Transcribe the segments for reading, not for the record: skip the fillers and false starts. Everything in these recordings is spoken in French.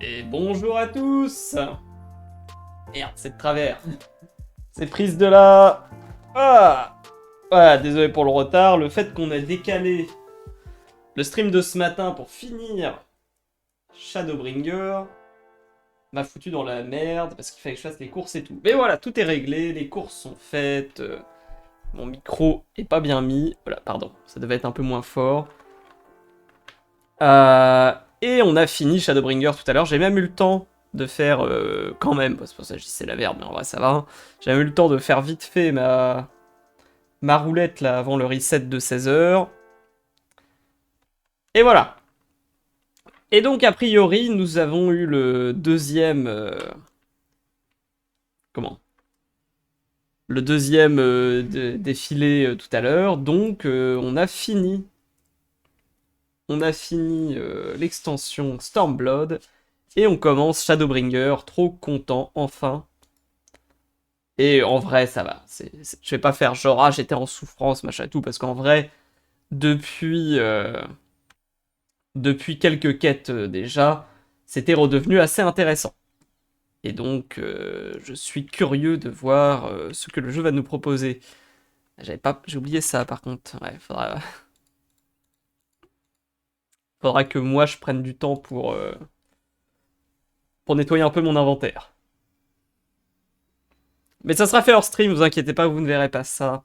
Et bonjour à tous. Merde, c'est de travers. C'est prise de là. Ah voilà, désolé pour le retard. Le fait qu'on a décalé le stream de ce matin pour finir Shadowbringer m'a foutu dans la merde parce qu'il fallait que je fasse les courses et tout. Mais voilà, tout est réglé, les courses sont faites. Mon micro est pas bien mis. Voilà, pardon, ça devait être un peu moins fort. Et on a fini Shadowbringer tout à l'heure. J'ai même eu le temps de faire, quand même, c'est pour ça que je dis c'est la merde, mais en vrai ça va. Hein. J'ai même eu le temps de faire vite fait ma roulette là avant le reset de 16h. Et voilà. Et donc a priori nous avons eu le deuxième... comment le deuxième défilé tout à l'heure. Donc on a fini. On a fini l'extension Stormblood. Et on commence Shadowbringer, trop content, enfin. Et en vrai, ça va. Je vais pas faire genre, ah, j'étais en souffrance, machin tout, parce qu'en vrai, depuis, depuis quelques quêtes déjà, c'était redevenu assez intéressant. Et donc, je suis curieux de voir ce que le jeu va nous proposer. J'ai oublié ça par contre. Ouais, faudra que moi je prenne du temps pour nettoyer un peu mon inventaire. Mais ça sera fait hors stream, vous inquiétez pas, vous ne verrez pas ça.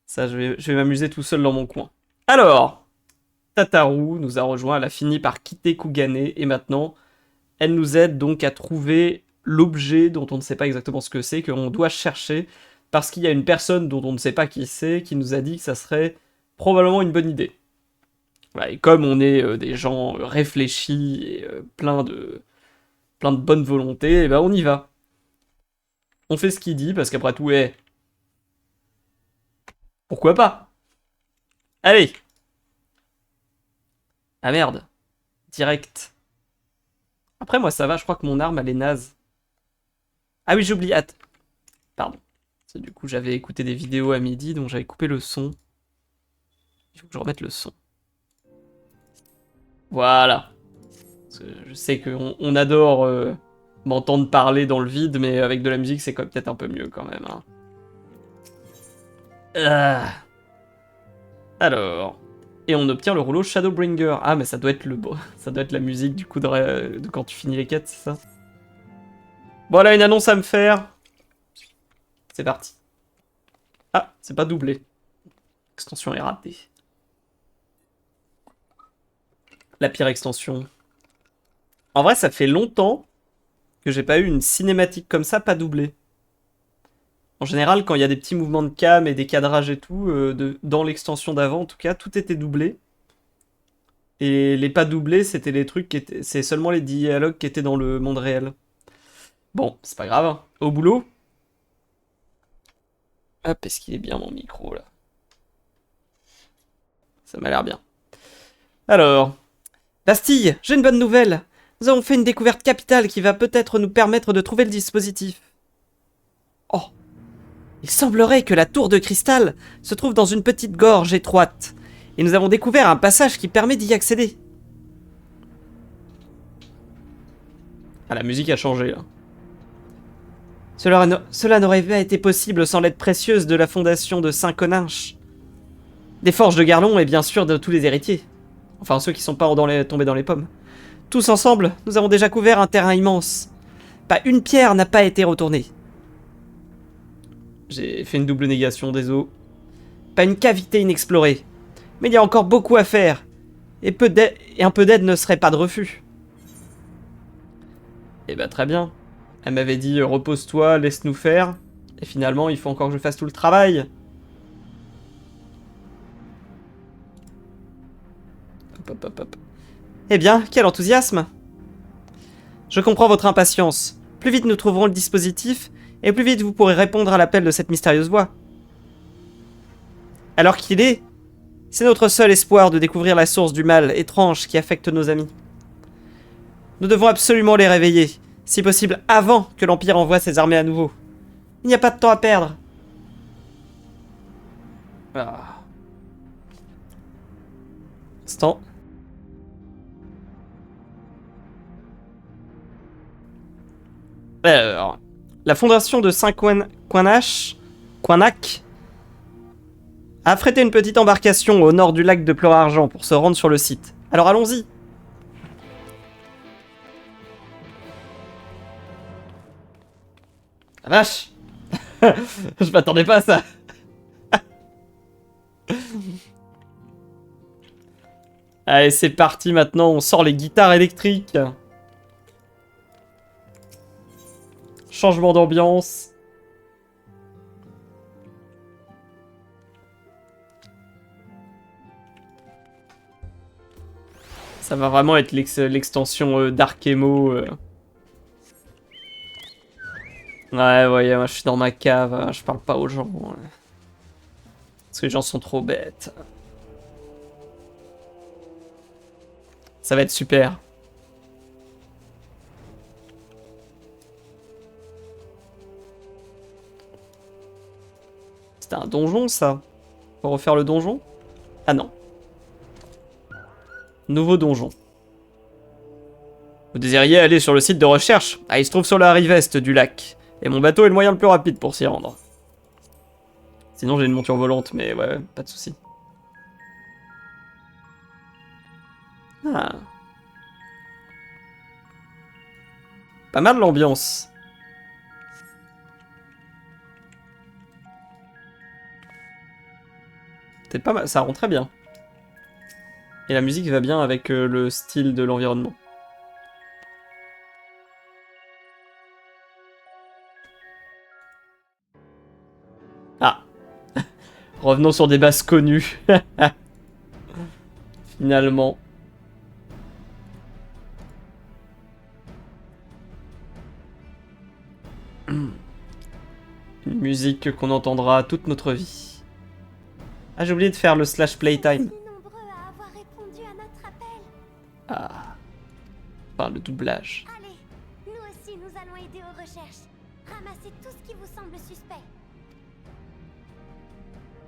Ça, je vais m'amuser tout seul dans mon coin. Alors, Tataru nous a rejoint, elle a fini par quitter Kugane, et maintenant, elle nous aide donc à trouver l'objet dont on ne sait pas exactement ce que c'est, qu'on doit chercher, parce qu'il y a une personne dont on ne sait pas qui c'est, qui nous a dit que ça serait probablement une bonne idée. Voilà, et comme on est des gens réfléchis et plein de bonne volonté, et ben on y va. On fait ce qu'il dit, parce qu'après tout, pourquoi pas? Allez. Ah merde. Direct. Après, moi, ça va, je crois que mon arme, elle est naze. Ah oui, j'ai oublié. Pardon. Du coup, j'avais écouté des vidéos à midi, donc j'avais coupé le son. Il faut que je remette le son. Voilà. Parce que je sais qu'on adore m'entendre parler dans le vide, mais avec de la musique, c'est peut-être un peu mieux quand même. Hein. Alors. Et on obtient le rouleau Shadowbringer. Ah, mais ça doit être ça doit être la musique du coup de quand tu finis les quêtes, c'est ça? Voilà, une annonce à me faire. C'est parti. Ah, c'est pas doublé. L'extension est ratée. La pire extension. En vrai, ça fait longtemps que j'ai pas eu une cinématique comme ça, pas doublée. En général, quand il y a des petits mouvements de cam et des cadrages et tout, dans l'extension d'avant, en tout cas, tout était doublé. Et les pas doublés, c'était les trucs qui étaient... C'est seulement les dialogues qui étaient dans le monde réel. Bon, c'est pas grave. Hein. Au boulot. Hop, est-ce qu'il est bien mon micro, là? Ça m'a l'air bien. Alors... Bastille, j'ai une bonne nouvelle. Nous avons fait une découverte capitale qui va peut-être nous permettre de trouver le dispositif. Oh, il semblerait que la tour de cristal se trouve dans une petite gorge étroite, et nous avons découvert un passage qui permet d'y accéder. Ah, la musique a changé, là. Cela n'aurait pas été possible sans l'aide précieuse de la fondation de Saint-Coninche, des forges de Garlon et bien sûr de tous les héritiers. Enfin, ceux qui sont pas tombés dans les pommes. Tous ensemble, nous avons déjà couvert un terrain immense. Pas une pierre n'a pas été retournée. J'ai fait une double négation des eaux. Pas une cavité inexplorée. Mais il y a encore beaucoup à faire. Et un peu d'aide ne serait pas de refus. Eh ben très bien. Elle m'avait dit repose-toi, laisse-nous faire. Et finalement, il faut encore que je fasse tout le travail. Hop, hop, hop, hop. Eh bien, quel enthousiasme! Je comprends votre impatience. Plus vite nous trouverons le dispositif, et plus vite vous pourrez répondre à l'appel de cette mystérieuse voix. Alors qu'il est, c'est notre seul espoir de découvrir la source du mal étrange qui affecte nos amis. Nous devons absolument les réveiller, si possible avant que l'Empire envoie ses armées à nouveau. Il n'y a pas de temps à perdre. Ah. Instant. Alors, la fondation de Saint-Quanac a affrété une petite embarcation au nord du lac de Pleur-Argent pour se rendre sur le site. Alors allons-y. La vache. Je m'attendais pas à ça. Allez, c'est parti maintenant, on sort les guitares électriques. Changement d'ambiance. Ça va vraiment être l'extension d'Arkemo. Ouais, ouais, moi je suis dans ma cave, je parle pas aux gens. Parce que les gens sont trop bêtes. Ça va être super. C'était un donjon ça. Faut refaire le donjon? Ah non. Nouveau donjon. Vous désiriez aller sur le site de recherche? Ah, il se trouve sur la rive est du lac. Et mon bateau est le moyen le plus rapide pour s'y rendre. Sinon j'ai une monture volante, mais ouais, pas de soucis. Ah. Pas mal l'ambiance. C'est pas mal, ça rend très bien. Et la musique va bien avec le style de l'environnement. Ah. Revenons sur des bases connues. Finalement. Une musique qu'on entendra toute notre vie. Ah, j'ai oublié de faire le slash playtime. Ah. Enfin, le doublage. Allez, nous aussi nous allons aider aux recherches. Ramassez tout ce qui vous semble suspect.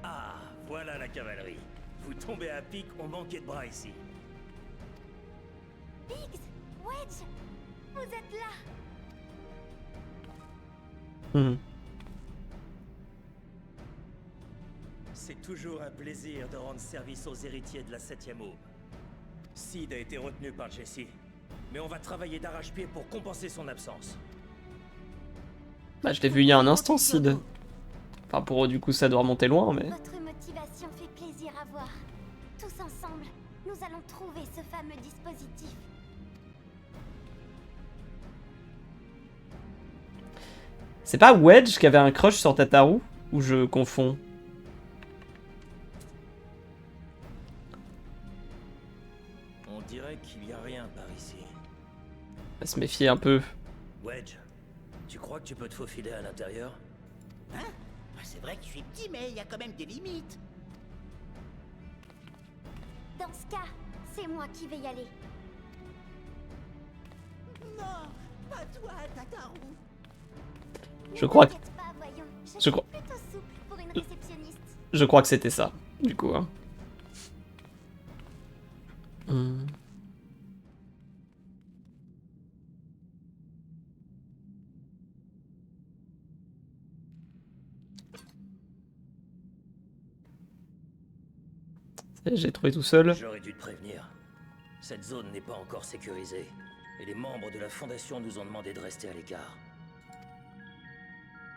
Ah, voilà la cavalerie. Vous tombez à pic, on manquait de bras ici. Biggs, Wedge, vous êtes là. Mhm. C'est toujours un plaisir de rendre service aux héritiers de la 7ème aube. Sid a été retenu par Jesse, mais on va travailler d'arrache-pied pour compenser son absence. Bah, je l'ai vu il y a un instant, Sid. Enfin, pour eux, du coup, ça doit remonter loin, mais... Votre motivation fait plaisir à voir. Tous ensemble, nous allons trouver ce fameux dispositif. C'est pas Wedge qui avait un crush sur Tataru? Ou je confonds? On dirait qu'il y a rien par ici. On va se méfier un peu. Wedge, tu crois que tu peux te faufiler à l'intérieur? Hein? C'est vrai que je suis petit, mais il y a quand même des limites. Dans ce cas, c'est moi qui vais y aller. Non, pas toi, Tataru. Je crois que... T'inquiète pas, voyons. Je Je suis crois- plutôt souple pour une réceptionniste. Je crois que c'était ça, du coup. Hein. Hmm. J'ai trouvé tout seul. J'aurais dû te prévenir. Cette zone n'est pas encore sécurisée, et les membres de la Fondation nous ont demandé de rester à l'écart.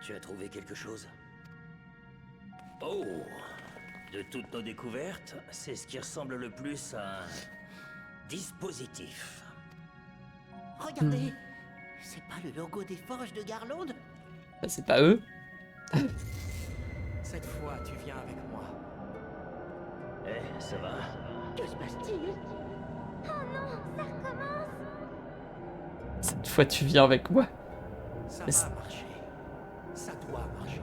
Tu as trouvé quelque chose? Oh! De toutes nos découvertes, c'est ce qui ressemble le plus à un dispositif. Regardez, c'est pas le logo des forges de Garland? Bah, c'est pas eux. Cette fois, tu viens avec moi. Eh, ça va? Que se passe-t-il? Oh non, ça recommence. Cette fois, tu viens avec moi. Ça Mais va marcher. Ça doit marcher.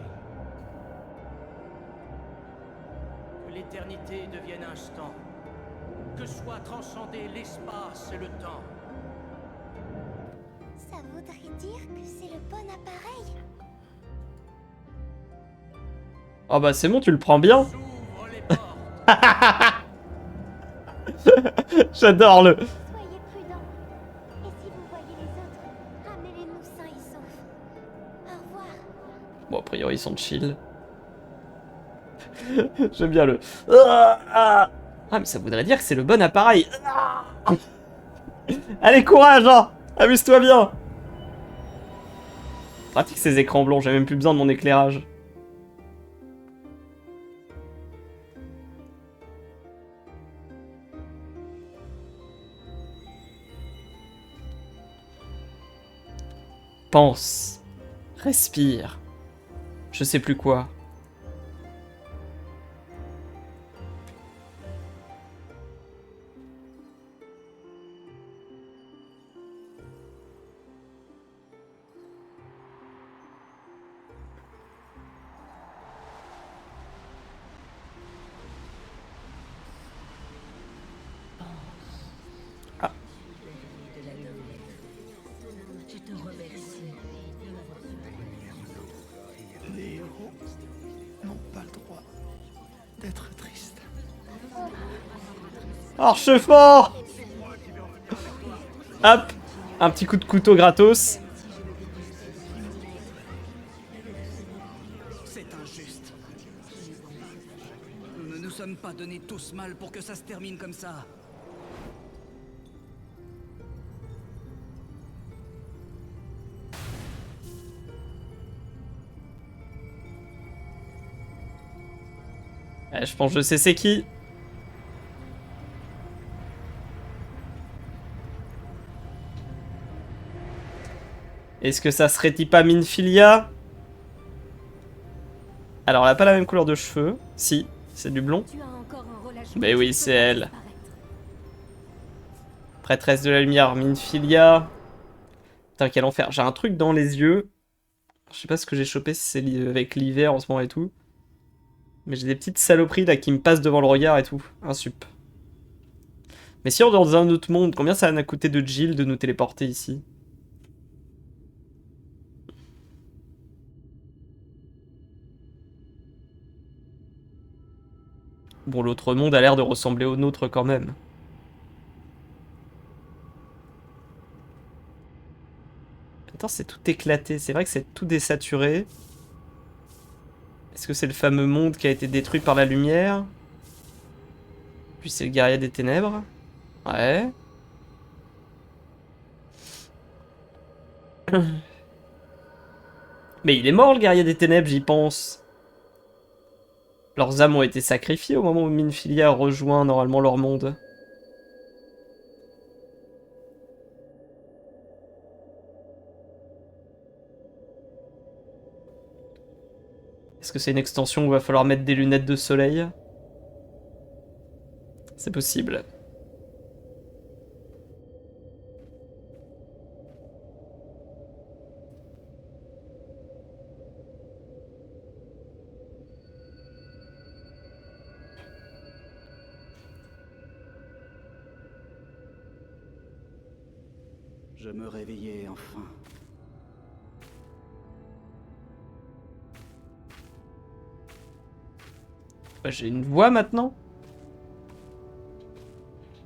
Que l'éternité devienne instant. Que soit transcendé l'espace et le temps. Ça voudrait dire que c'est le bon appareil. Oh bah c'est bon, tu le prends bien. S'ouvre les portes. J'adore le... Soyez prudents. Et si vous voyez les autres, ramenez-les nous sains et saufs. Bon, a priori, ils sont chill. J'aime bien le... Ah, mais ça voudrait dire que c'est le bon appareil. Allez, courage, hein. Amuse-toi bien. Pratique ces écrans blancs, j'ai même plus besoin de mon éclairage. Pense. Respire. Je sais plus quoi. Les héros n'ont pas le droit d'être tristes. Archefort. Hop. Un petit coup de couteau gratos. C'est injuste. Nous ne nous sommes pas donnés tous mal pour que ça se termine comme ça. Je pense que je sais c'est qui. Est-ce que ça serait-il pas Minfilia? Alors, elle a pas la même couleur de cheveux. Si, c'est du blond. Tu as encore un rôle à jouer. Mais oui, Tu c'est peux elle. disparaître. Prêtresse de la lumière, Minfilia. Putain, quel enfer. J'ai un truc dans les yeux. Je sais pas ce que j'ai chopé, si c'est avec l'hiver en ce moment et tout. Mais j'ai des petites saloperies là qui me passent devant le regard et tout. Un sup. Mais si on est dans un autre monde, combien ça va nous coûter de Jill de nous téléporter ici? Bon, l'autre monde a l'air de ressembler au nôtre quand même. Attends, c'est tout éclaté. C'est vrai que c'est tout désaturé. Est-ce que c'est le fameux monde qui a été détruit par la lumière? Puis c'est le guerrier des ténèbres. Ouais. Mais il est mort le guerrier des ténèbres, j'y pense. Leurs âmes ont été sacrifiées au moment où Minfilia rejoint normalement leur monde. Est-ce que c'est une extension où il va falloir mettre des lunettes de soleil? C'est possible. Je me réveillais enfin. Bah, j'ai une voix maintenant?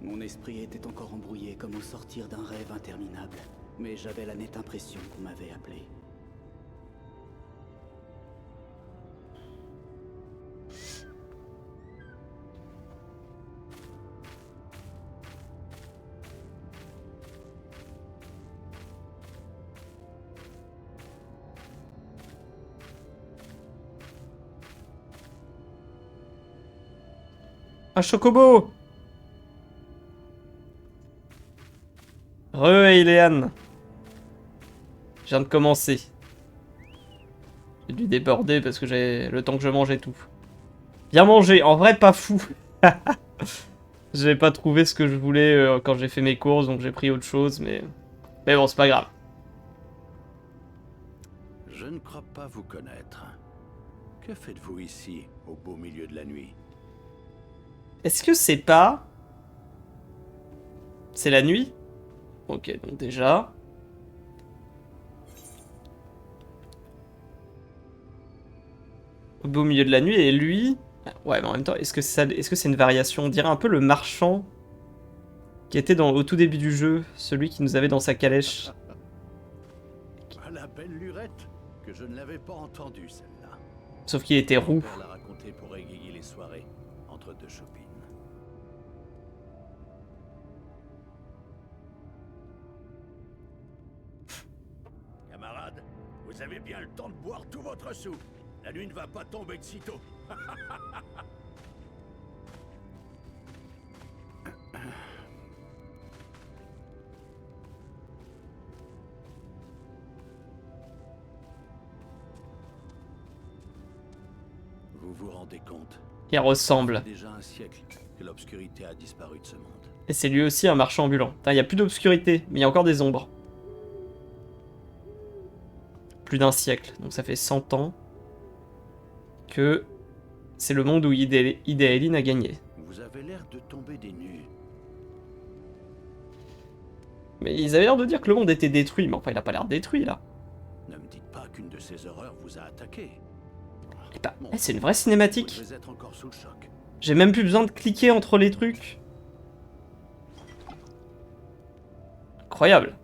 Mon esprit était encore embrouillé comme au sortir d'un rêve interminable. Mais j'avais la nette impression qu'on m'avait appelé. Un chocobo! Eiléane. Je viens de commencer. J'ai dû déborder parce que j'ai le temps que je mangeais tout. Bien manger, en vrai pas fou. J'ai pas trouvé ce que je voulais quand j'ai fait mes courses, donc j'ai pris autre chose, mais bon, c'est pas grave. Je ne crois pas vous connaître. Que faites-vous ici, au beau milieu de la nuit? Est-ce que c'est pas... C'est la nuit? Ok, donc déjà... Au beau milieu de la nuit, et lui... Ouais, mais en même temps, est-ce que c'est une variation? On dirait un peu le marchand qui était au tout début du jeu, celui qui nous avait dans sa calèche. Ah, la belle lurette! que je ne l'avais pas entendue, celle-là. Sauf qu'il était roux. Mon père l'a raconté pour égayer les soirées entre deux chopines. Camarades, vous avez bien le temps de boire tout votre soupe. La nuit ne va pas tomber de sitôt. Vous vous rendez compte? Il ressemble. Ça fait déjà un siècle que l'obscurité a disparu de ce monde. Et c'est lui aussi un marchand ambulant. Il n'y a plus d'obscurité, mais il y a encore des ombres. Plus d'un siècle, donc ça fait 100 ans que c'est le monde où Idéaline a gagné. Vous avez l'air de tomber des nues. Mais ils avaient l'air de dire que le monde était détruit, mais enfin il a pas l'air détruit là. Ne me dites pas qu'une de ces horreurs vous a attaqué. Et bah, c'est une vraie cinématique. Vous devez être encore sous le choc. J'ai même plus besoin de cliquer entre les trucs. Incroyable.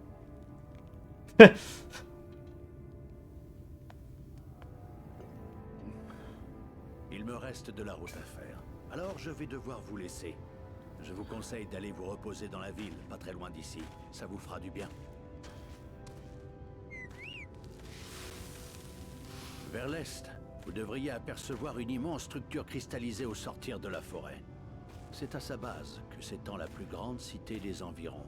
Il me reste de la route à faire. Alors je vais devoir vous laisser. Je vous conseille d'aller vous reposer dans la ville, pas très loin d'ici. Ça vous fera du bien. Vers l'est, vous devriez apercevoir une immense structure cristallisée au sortir de la forêt. C'est à sa base que s'étend la plus grande cité des environs.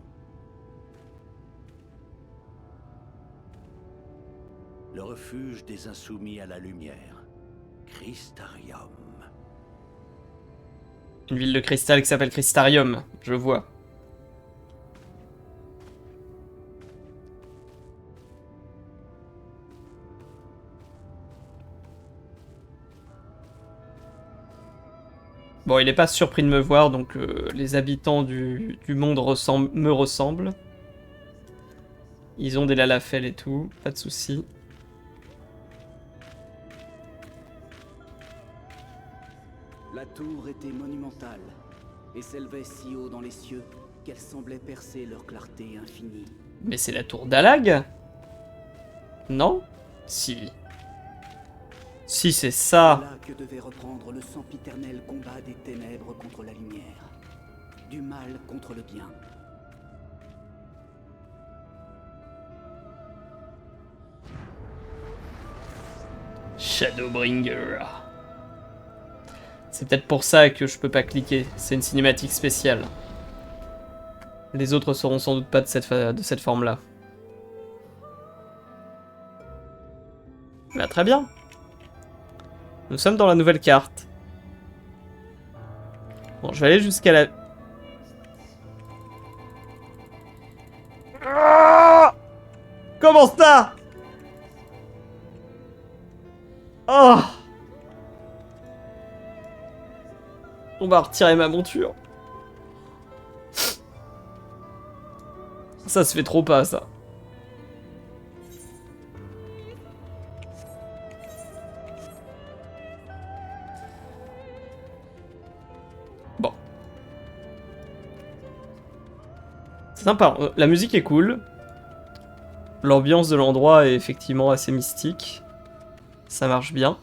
Le refuge des insoumis à la lumière. Crystarium. Une ville de cristal qui s'appelle Crystarium, je vois. Bon, il est pas surpris de me voir, donc les habitants du monde me ressemblent. Ils ont des lalafels et tout, pas de soucis. La tour était monumentale et s'élevait si haut dans les cieux qu'elle semblait percer leur clarté infinie. Mais c'est la tour d'Alag? Non? Si. Si, c'est ça. C'est là que devait reprendre le sempiternel combat des ténèbres contre la lumière, du mal contre le bien. Shadowbringer. C'est peut-être pour ça que je peux pas cliquer. C'est une cinématique spéciale. Les autres seront sans doute pas de cette forme-là. Bah, très bien. Nous sommes dans la nouvelle carte. Bon, je vais aller jusqu'à la... Ah, comment ça? Oh! On va retirer ma monture. Ça se fait trop pas, ça. Bon. C'est sympa. La musique est cool. L'ambiance de l'endroit est effectivement assez mystique. Ça marche bien.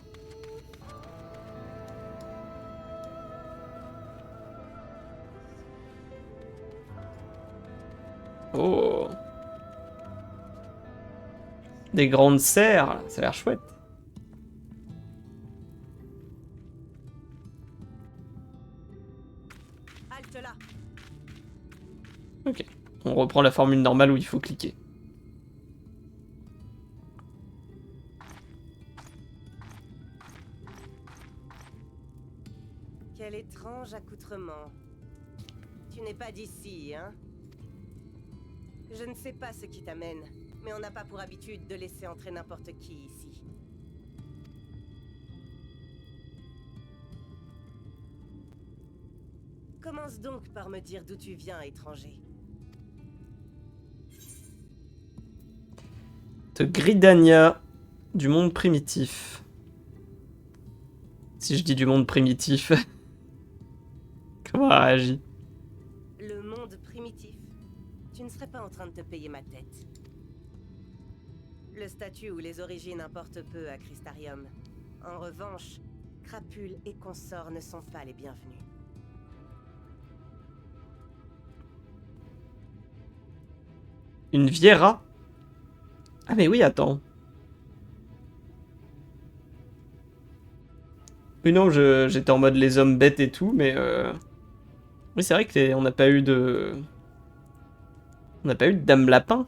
Oh. Des grandes serres, ça a l'air chouette. Halte là. Ok. On reprend la formule normale où il faut cliquer. Quel étrange accoutrement. Tu n'es pas d'ici, hein? Je ne sais pas ce qui t'amène, mais on n'a pas pour habitude de laisser entrer n'importe qui ici. Commence donc par me dire d'où tu viens, étranger. De Gridania, du monde primitif. Si je dis du monde primitif, comment elle réagit? Le monde primitif. Tu ne serais pas en train de te payer ma tête. Le statut ou les origines importent peu à Crystarium. En revanche, Crapule et consorts ne sont pas les bienvenus. Une Viera? Ah mais oui, attends. Oui, non, j'étais en mode les hommes bêtes et tout, mais... Oui, c'est vrai que on n'a pas eu de... On n'a pas eu de Dame Lapin.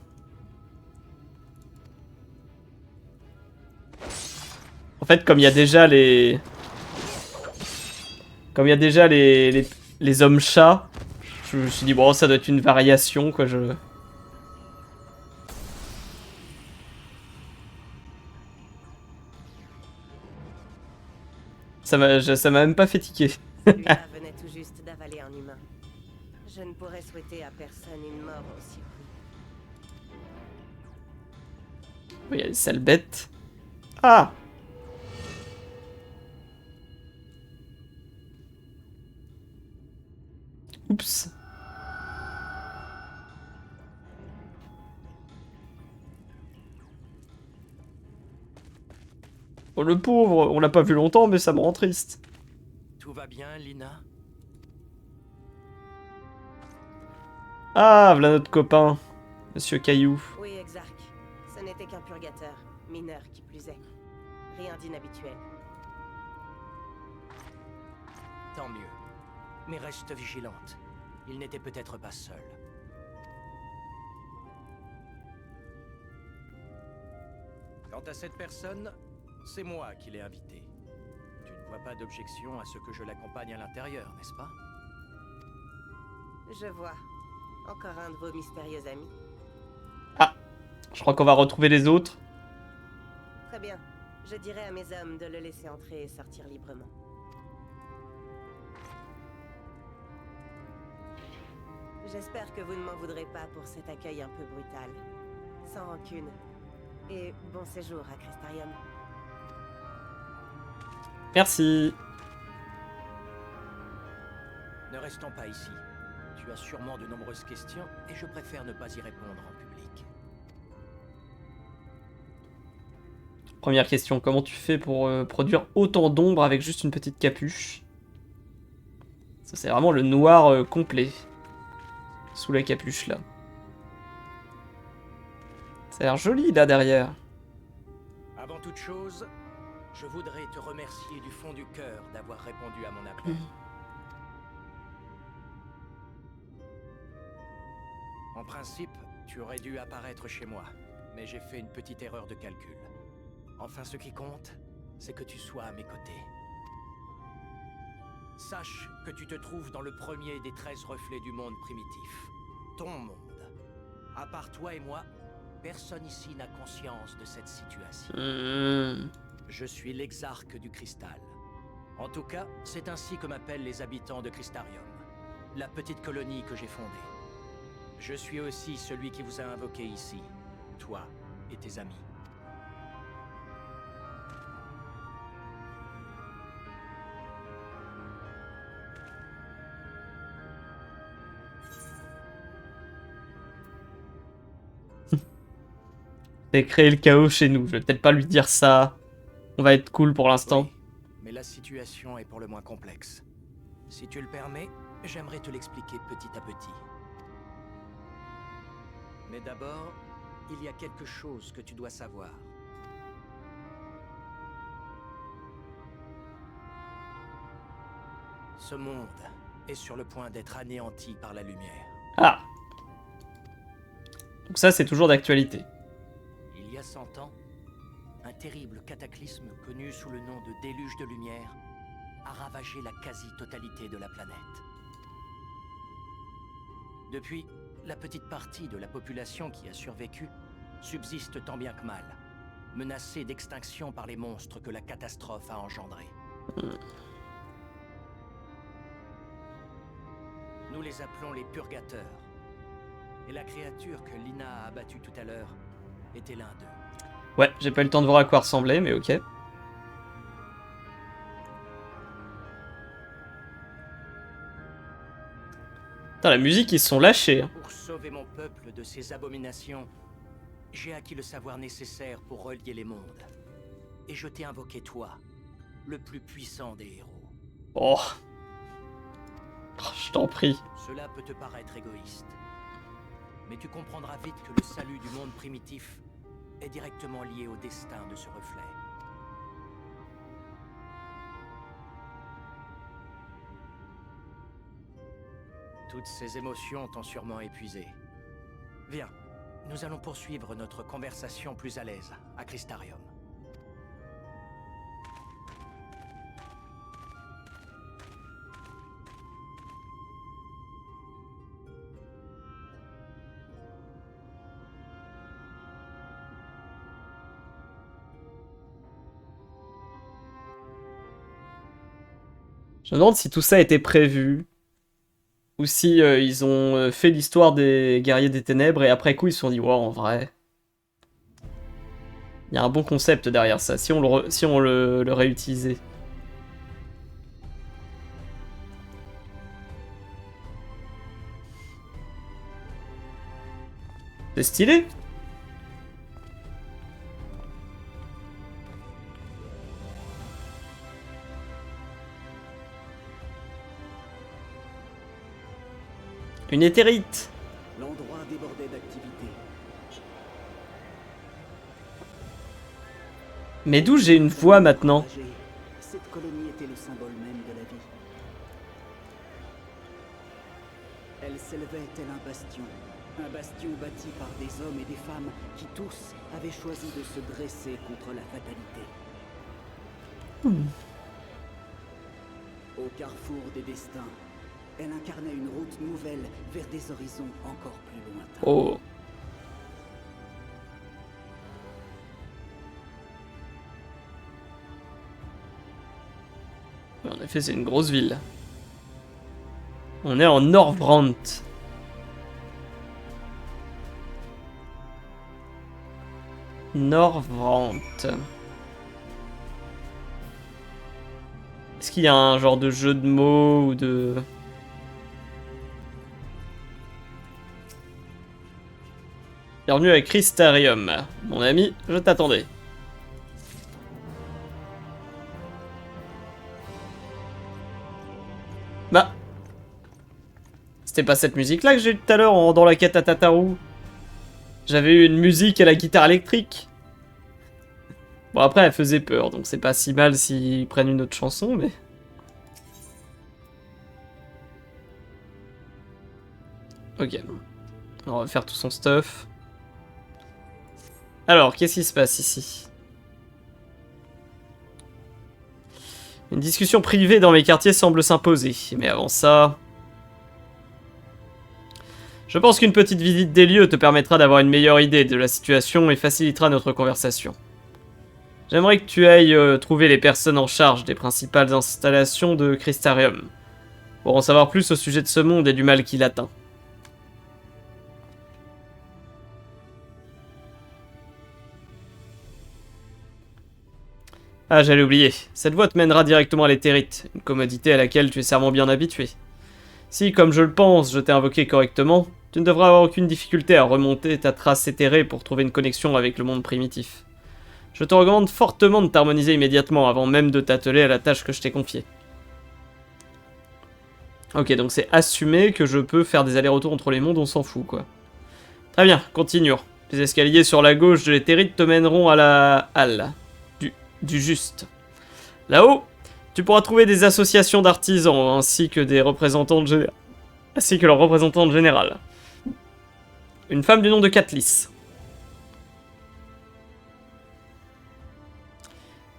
En fait, comme il y a déjà les... Comme il y a déjà les hommes chats, je me suis dit, bon, ça doit être une variation, quoi, je... Ça m'a même pas fait tiquer. Celui-là venait tout juste d'avaler un humain. Je ne pourrais souhaiter à personne une mort aussi rude. Oui, il y a des sales bêtes. Ah! Oups. Oh le pauvre, on l'a pas vu longtemps, mais ça me rend triste. Tout va bien, Lina? Ah, voilà notre copain, Monsieur Caillou. Oui, Exarch. Ce n'était qu'un purgateur, mineur qui plus est. Rien d'inhabituel. Tant mieux. Mais reste vigilante. Il n'était peut-être pas seul. Quant à cette personne, c'est moi qui l'ai invitée. Tu ne vois pas d'objection à ce que je l'accompagne à l'intérieur, n'est-ce pas? Je vois. Encore un de vos mystérieux amis. Je crois qu'on va retrouver les autres. Très bien. Je dirai à mes hommes de le laisser entrer et sortir librement. J'espère que vous ne m'en voudrez pas pour cet accueil un peu brutal. Sans rancune. Et bon séjour à Crystarium. Merci. Ne restons pas ici. Tu as sûrement de nombreuses questions et je préfère ne pas y répondre en public. Première question, comment tu fais pour produire autant d'ombre avec juste une petite capuche? Ça c'est vraiment le noir complet. Sous la capuche là. Ça a l'air joli là derrière. Avant toute chose, je voudrais te remercier du fond du cœur d'avoir répondu à mon appel. En principe, tu aurais dû apparaître chez moi, mais j'ai fait une petite erreur de calcul. Enfin, ce qui compte, c'est que tu sois à mes côtés. Sache que tu te trouves dans le premier des 13 reflets du monde primitif. Ton monde. À part toi et moi, personne ici n'a conscience de cette situation. Je suis l'exarque du cristal. En tout cas, c'est ainsi que m'appellent les habitants de Crystarium, la petite colonie que j'ai fondée. Je suis aussi celui qui vous a invoqué ici, toi et tes amis. C'est créer le chaos chez nous. Je vais peut-être pas lui dire ça. On va être cool pour l'instant. Oui, mais la situation est pour le moins complexe. Si tu le permets, j'aimerais te l'expliquer petit à petit. Mais d'abord, il y a quelque chose que tu dois savoir. Ce monde est sur le point d'être anéanti par la lumière. Ah. Donc ça c'est toujours d'actualité. Il y a 100 ans, un terrible cataclysme connu sous le nom de déluge de lumière a ravagé la quasi-totalité de la planète. Depuis, la petite partie de la population qui a survécu subsiste tant bien que mal, menacée d'extinction par les monstres que la catastrophe a engendrés. Nous les appelons les purgateurs. Et la créature que Lina a abattue tout à l'heure était l'un d'eux. Ouais, j'ai pas eu le temps de voir à quoi ressemblait, mais ok. Putain, la musique, ils se sont lâchés. Pour sauver mon peuple de ces abominations, j'ai acquis le savoir nécessaire pour relier les mondes. Et je t'ai invoqué toi, le plus puissant des héros. Oh. Oh, je t'en prie. Cela peut te paraître égoïste. Mais tu comprendras vite que le salut du monde primitif est directement lié au destin de ce reflet. Toutes ces émotions t'ont sûrement épuisé. Viens, nous allons poursuivre notre conversation plus à l'aise, à Crystarium. Je me demande si tout ça a été prévu. Ou si ils ont fait l'histoire des guerriers des ténèbres et après coup ils se sont dit wow, en vrai. Il y a un bon concept derrière ça, si on le réutilisait. C'est stylé. Une éthérite. L'endroit débordait d'activité. Mais d'où j'ai une voix maintenant? Cette colonie était le symbole même de la vie. Elle s'élevait tel un bastion bâti par des hommes et des femmes qui tous avaient choisi de se dresser contre la fatalité. Au carrefour des destins, elle incarnait une route nouvelle vers des horizons encore plus lointains. Oh. En effet, c'est une grosse ville. On est en Norvrant. Norvrant. Est-ce qu'il y a un genre de jeu de mots ou de... Bienvenue à Crystarium. Mon ami, je t'attendais. Bah. C'était pas cette musique-là que j'ai eu tout à l'heure dans la quête à Tataru. J'avais eu une musique à la guitare électrique. Bon, après, elle faisait peur, donc c'est pas si mal s'ils prennent une autre chanson, mais... Ok. On va faire tout son stuff. Alors, qu'est-ce qui se passe ici? Une discussion privée dans mes quartiers semble s'imposer, mais avant ça... Je pense qu'une petite visite des lieux te permettra d'avoir une meilleure idée de la situation et facilitera notre conversation. J'aimerais que tu ailles trouver les personnes en charge des principales installations de Crystarium, pour en savoir plus au sujet de ce monde et du mal qu'il atteint. Ah, j'allais oublier. Cette voie te mènera directement à l'éthérite, une commodité à laquelle tu es sûrement bien habitué. Si, comme je le pense, je t'ai invoqué correctement, tu ne devras avoir aucune difficulté à remonter ta trace éthérée pour trouver une connexion avec le monde primitif. Je te recommande fortement de t'harmoniser immédiatement avant même de t'atteler à la tâche que je t'ai confiée. Ok, donc c'est assumé que je peux faire des allers-retours entre les mondes, on s'en fout, quoi. Très bien, continuons. Les escaliers sur la gauche de l'éthérite te mèneront à la halle du juste. Là-haut, tu pourras trouver des associations d'artisans ainsi que leurs représentants générales. Une femme du nom de Katlis.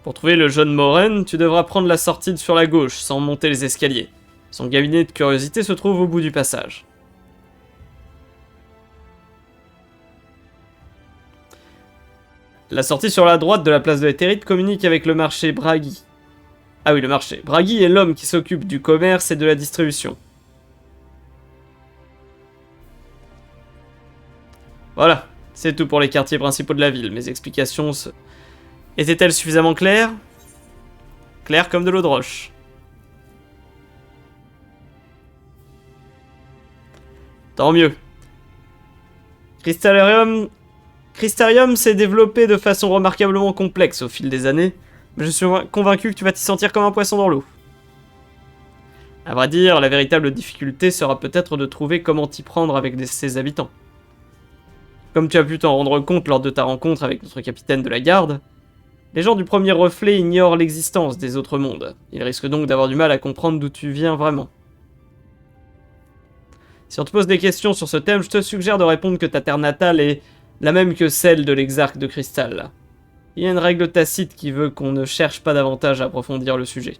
Pour trouver le jeune Moren, tu devras prendre la sortie sur la gauche sans monter les escaliers. Son cabinet de curiosité se trouve au bout du passage. La sortie sur la droite de la place de l'éthérite communique avec le marché Bragi. Ah oui, le marché. Bragi est l'homme qui s'occupe du commerce et de la distribution. Voilà, c'est tout pour les quartiers principaux de la ville. Mes explications étaient-elles suffisamment claires? Claires comme de l'eau de roche. Tant mieux. Crystarium Crystarium s'est développé de façon remarquablement complexe au fil des années, mais je suis convaincu que tu vas t'y sentir comme un poisson dans l'eau. À vrai dire, la véritable difficulté sera peut-être de trouver comment t'y prendre avec ses habitants. Comme tu as pu t'en rendre compte lors de ta rencontre avec notre capitaine de la garde, les gens du premier reflet ignorent l'existence des autres mondes. Ils risquent donc d'avoir du mal à comprendre d'où tu viens vraiment. Si on te pose des questions sur ce thème, je te suggère de répondre que ta terre natale est la même que celle de l'exarque de cristal. Il y a une règle tacite qui veut qu'on ne cherche pas davantage à approfondir le sujet.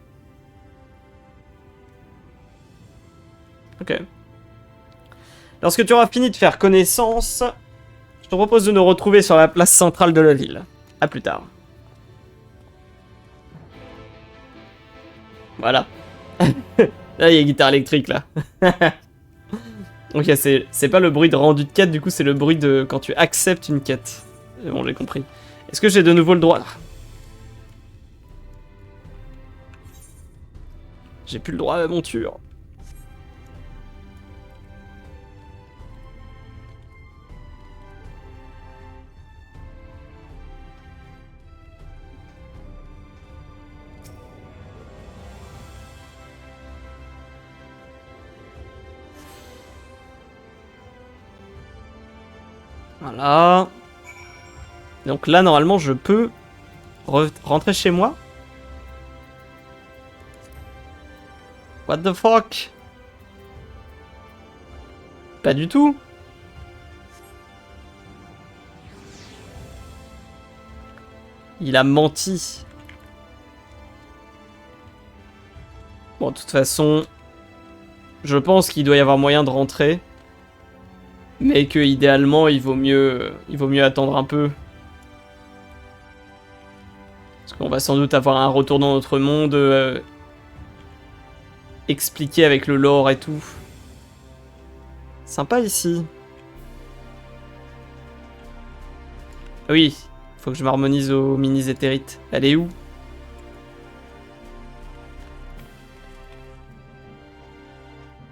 Ok. Lorsque tu auras fini de faire connaissance, je te propose de nous retrouver sur la place centrale de la ville. A plus tard. Voilà. Là, il y a une guitare électrique, là. Ok, c'est pas le bruit de rendu de quête, du coup, c'est le bruit de quand tu acceptes une quête. Bon, j'ai compris. Est-ce que j'ai de nouveau le droit? J'ai plus le droit à la monture. Voilà. Donc là, normalement, je peux rentrer chez moi. What the fuck? Pas du tout. Il a menti. Bon, de toute façon, je pense qu'il doit y avoir moyen de rentrer. Mais que idéalement, il vaut mieux attendre un peu. Parce qu'on va sans doute avoir un retour dans notre monde expliqué avec le lore et tout. Sympa ici. Ah oui, faut que je m'harmonise aux minis éthérites. Elle est où?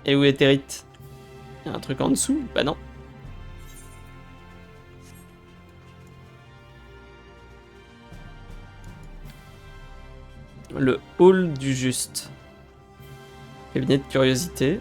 Et où éthérite? Il y a un truc en dessous? Bah non. Le hall du juste. Cabinet de curiosité.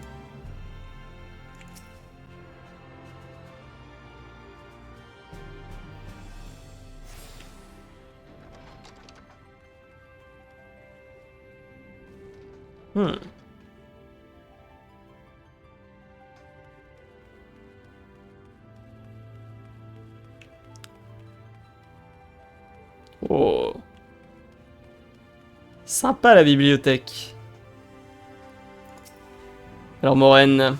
Oh. Sympa la bibliothèque. Alors Moraine.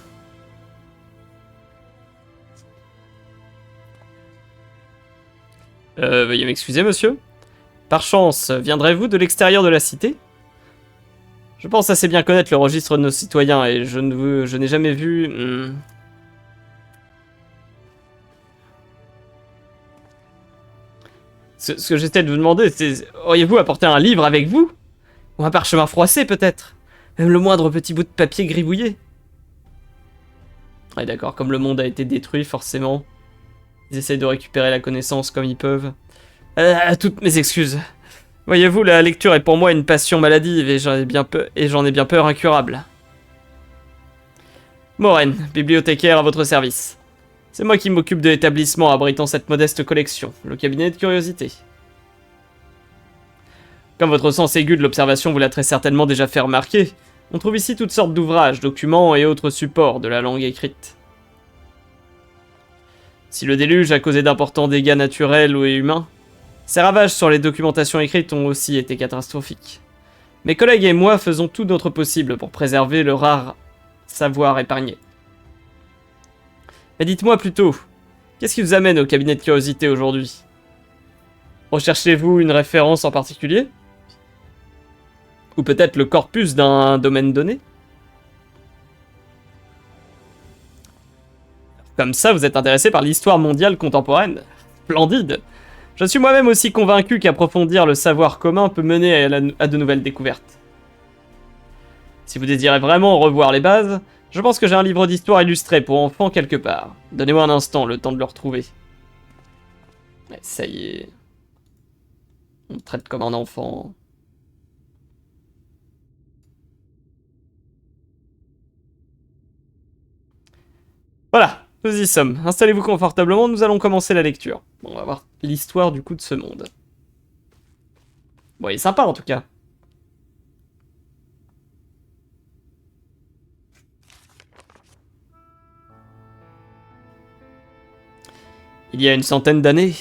Veuillez m'excuser, monsieur. Par chance, viendrez-vous de l'extérieur de la cité? Je pense assez bien connaître le registre de nos citoyens et je n'ai jamais vu... Ce que j'essaie de vous demander, c'est... Auriez-vous apporté un livre avec vous? Ou un parchemin froissé, peut-être? Même le moindre petit bout de papier gribouillé? Ouais, d'accord, comme le monde a été détruit, forcément. Ils essayent de récupérer la connaissance comme ils peuvent. Toutes mes excuses. Voyez-vous, la lecture est pour moi une passion maladive et j'en ai bien peur incurable. Moraine, bibliothécaire à votre service. C'est moi qui m'occupe de l'établissement abritant cette modeste collection, le cabinet de curiosité. Comme votre sens aigu de l'observation vous l'a très certainement déjà fait remarquer, on trouve ici toutes sortes d'ouvrages, documents et autres supports de la langue écrite. Si le déluge a causé d'importants dégâts naturels ou humains, ces ravages sur les documentations écrites ont aussi été catastrophiques. Mes collègues et moi faisons tout notre possible pour préserver le rare savoir épargné. Mais dites-moi plutôt, qu'est-ce qui vous amène au cabinet de curiosité aujourd'hui? Recherchez-vous une référence en particulier? Ou peut-être le corpus d'un domaine donné? Comme ça, vous êtes intéressé par l'histoire mondiale contemporaine? Splendide! Je suis moi-même aussi convaincu qu'approfondir le savoir commun peut mener à de nouvelles découvertes. Si vous désirez vraiment revoir les bases, je pense que j'ai un livre d'histoire illustré pour enfants quelque part. Donnez-moi un instant, le temps de le retrouver. Ouais, ça y est. On me traite comme un enfant. Voilà, nous y sommes. Installez-vous confortablement, nous allons commencer la lecture. Bon, on va voir l'histoire du coup de ce monde. Bon, il est sympa en tout cas. Il y a une centaine d'années,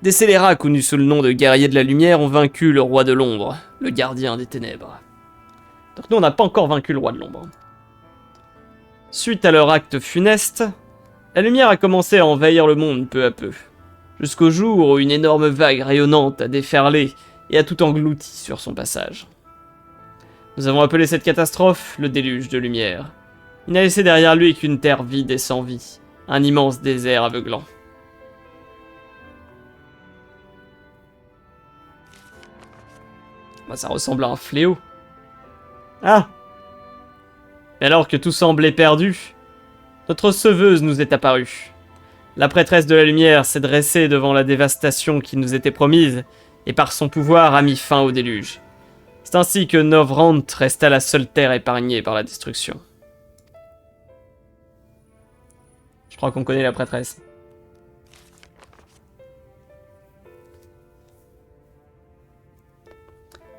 des scélérats connus sous le nom de guerriers de la lumière ont vaincu le roi de l'ombre, le gardien des ténèbres. Donc nous on n'a pas encore vaincu le roi de l'ombre. Suite à leur acte funeste, la lumière a commencé à envahir le monde peu à peu, jusqu'au jour où une énorme vague rayonnante a déferlé et a tout englouti sur son passage. Nous avons appelé cette catastrophe le déluge de lumière. Il n'a laissé derrière lui qu'une terre vide et sans vie, un immense désert aveuglant. Bah, ça ressemble à un fléau. Ah! Mais alors que tout semblait perdu, notre sauveuse nous est apparue. La prêtresse de la lumière s'est dressée devant la dévastation qui nous était promise, et par son pouvoir a mis fin au déluge. C'est ainsi que Novrant resta la seule terre épargnée par la destruction. Je crois qu'on connaît la prêtresse.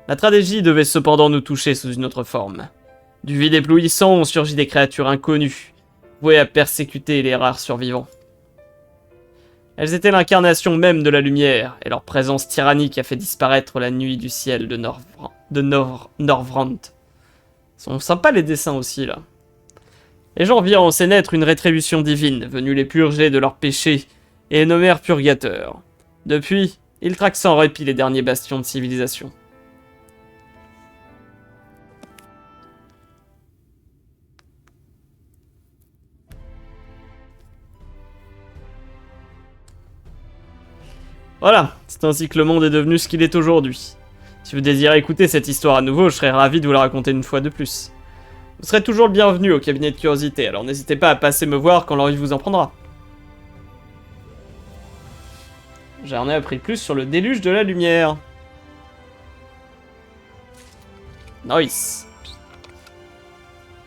La tragédie devait cependant nous toucher sous une autre forme. Du vide éblouissant ont surgi des créatures inconnues, vouées à persécuter les rares survivants. Elles étaient l'incarnation même de la lumière, et leur présence tyrannique a fait disparaître la nuit du ciel de Norvrant. Sont sympas les dessins aussi, là. Les gens virent en ces naître une rétribution divine, venue les purger de leurs péchés, et les nommèrent purgateurs. Depuis, ils traquent sans répit les derniers bastions de civilisation. Voilà, c'est ainsi que le monde est devenu ce qu'il est aujourd'hui. Si vous désirez écouter cette histoire à nouveau, je serais ravi de vous la raconter une fois de plus. Vous serez toujours le bienvenu au cabinet de curiosité, alors n'hésitez pas à passer me voir quand l'envie vous en prendra. J'en ai appris plus sur le déluge de la lumière. Nice.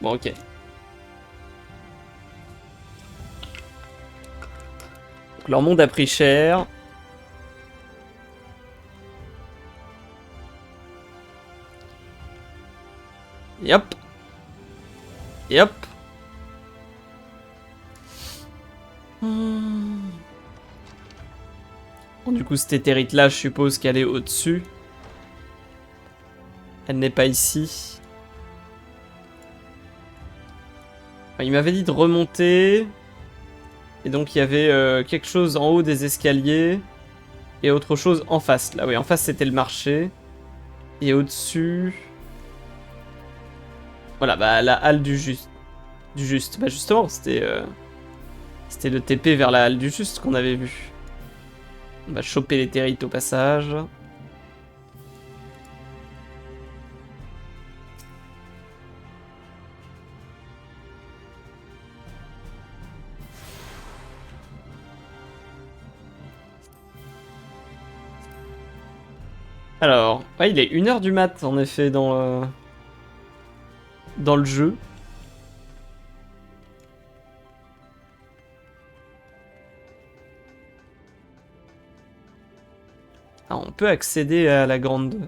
Bon, ok. Donc, leur monde a pris cher. Yep. Yep. Bon, du coup, cette éthérite-là, je suppose qu'elle est au-dessus. Elle n'est pas ici. Enfin, il m'avait dit de remonter. Et donc, il y avait quelque chose en haut des escaliers. Et autre chose en face. Là, oui, en face, c'était le marché. Et au-dessus... Voilà, bah la halle du juste. Bah justement, c'était le TP vers la halle du juste qu'on avait vu. On va choper les territes au passage. Alors, ouais, il est 1h du mat en effet dans le jeu. Ah, on peut accéder à la grande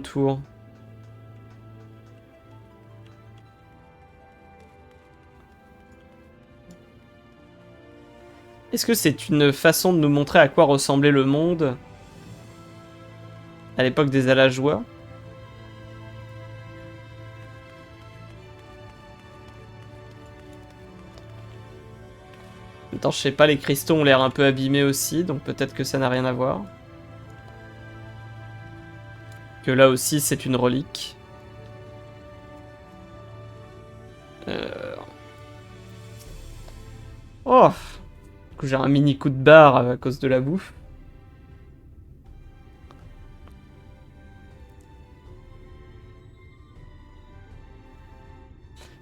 tour. Est-ce que c'est une façon de nous montrer à quoi ressemblait le monde à l'époque des Alajois? En même temps, je sais pas, les cristaux ont l'air un peu abîmés aussi, donc peut-être que ça n'a rien à voir. Que là aussi, c'est une relique. Oh! Du coup, j'ai un mini coup de barre à cause de la bouffe.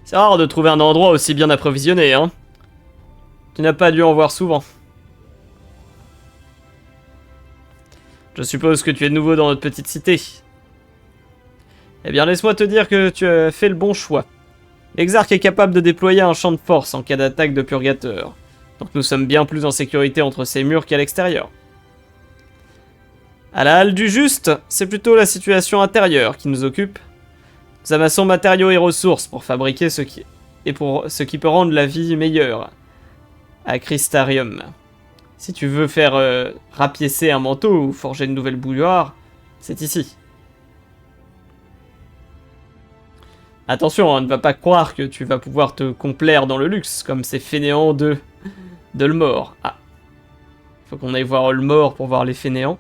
C'est rare de trouver un endroit aussi bien approvisionné, hein. Tu n'as pas dû en voir souvent. Je suppose que tu es nouveau dans notre petite cité. Eh bien, laisse-moi te dire que tu as fait le bon choix. L'Exarque est capable de déployer un champ de force en cas d'attaque de Purgateur. Donc nous sommes bien plus en sécurité entre ces murs qu'à l'extérieur. À la halle du Juste, c'est plutôt la situation intérieure qui nous occupe. Nous amassons matériaux et ressources pour fabriquer ce qui peut rendre la vie meilleure à Crystarium. Si tu veux faire rapiécer un manteau ou forger une nouvelle bouilloire, c'est ici. Attention, hein, ne va pas croire que tu vas pouvoir te complaire dans le luxe, comme ces fainéants de Ulmore. Ah, faut qu'on aille voir Ulmore pour voir les fainéants.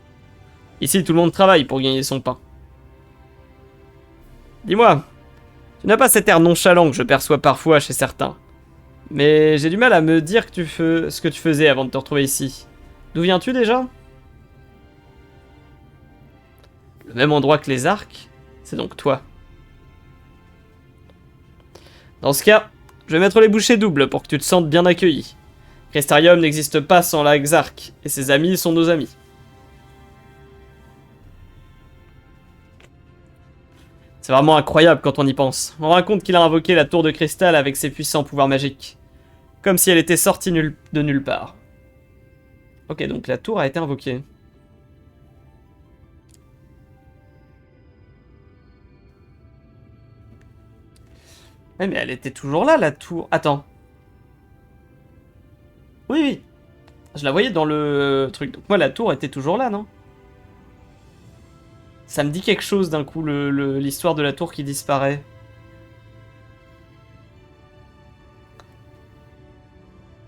Ici, tout le monde travaille pour gagner son pain. Dis-moi, tu n'as pas cet air nonchalant que je perçois parfois chez certains. Mais j'ai du mal à me dire ce que tu faisais avant de te retrouver ici. D'où viens-tu déjà? Le même endroit que les arcs? C'est donc toi. Dans ce cas, je vais mettre les bouchées doubles pour que tu te sentes bien accueilli. Crystarium n'existe pas sans la Exarque, et ses amis sont nos amis. C'est vraiment incroyable quand on y pense. On raconte qu'il a invoqué la tour de cristal avec ses puissants pouvoirs magiques. Comme si elle était sortie de nulle part. Ok, donc la tour a été invoquée. Ouais, mais elle était toujours là, la tour. Attends. Oui, oui. Je la voyais dans le truc. Donc moi, la tour était toujours là, non? Ça me dit quelque chose d'un coup, l'histoire de la tour qui disparaît.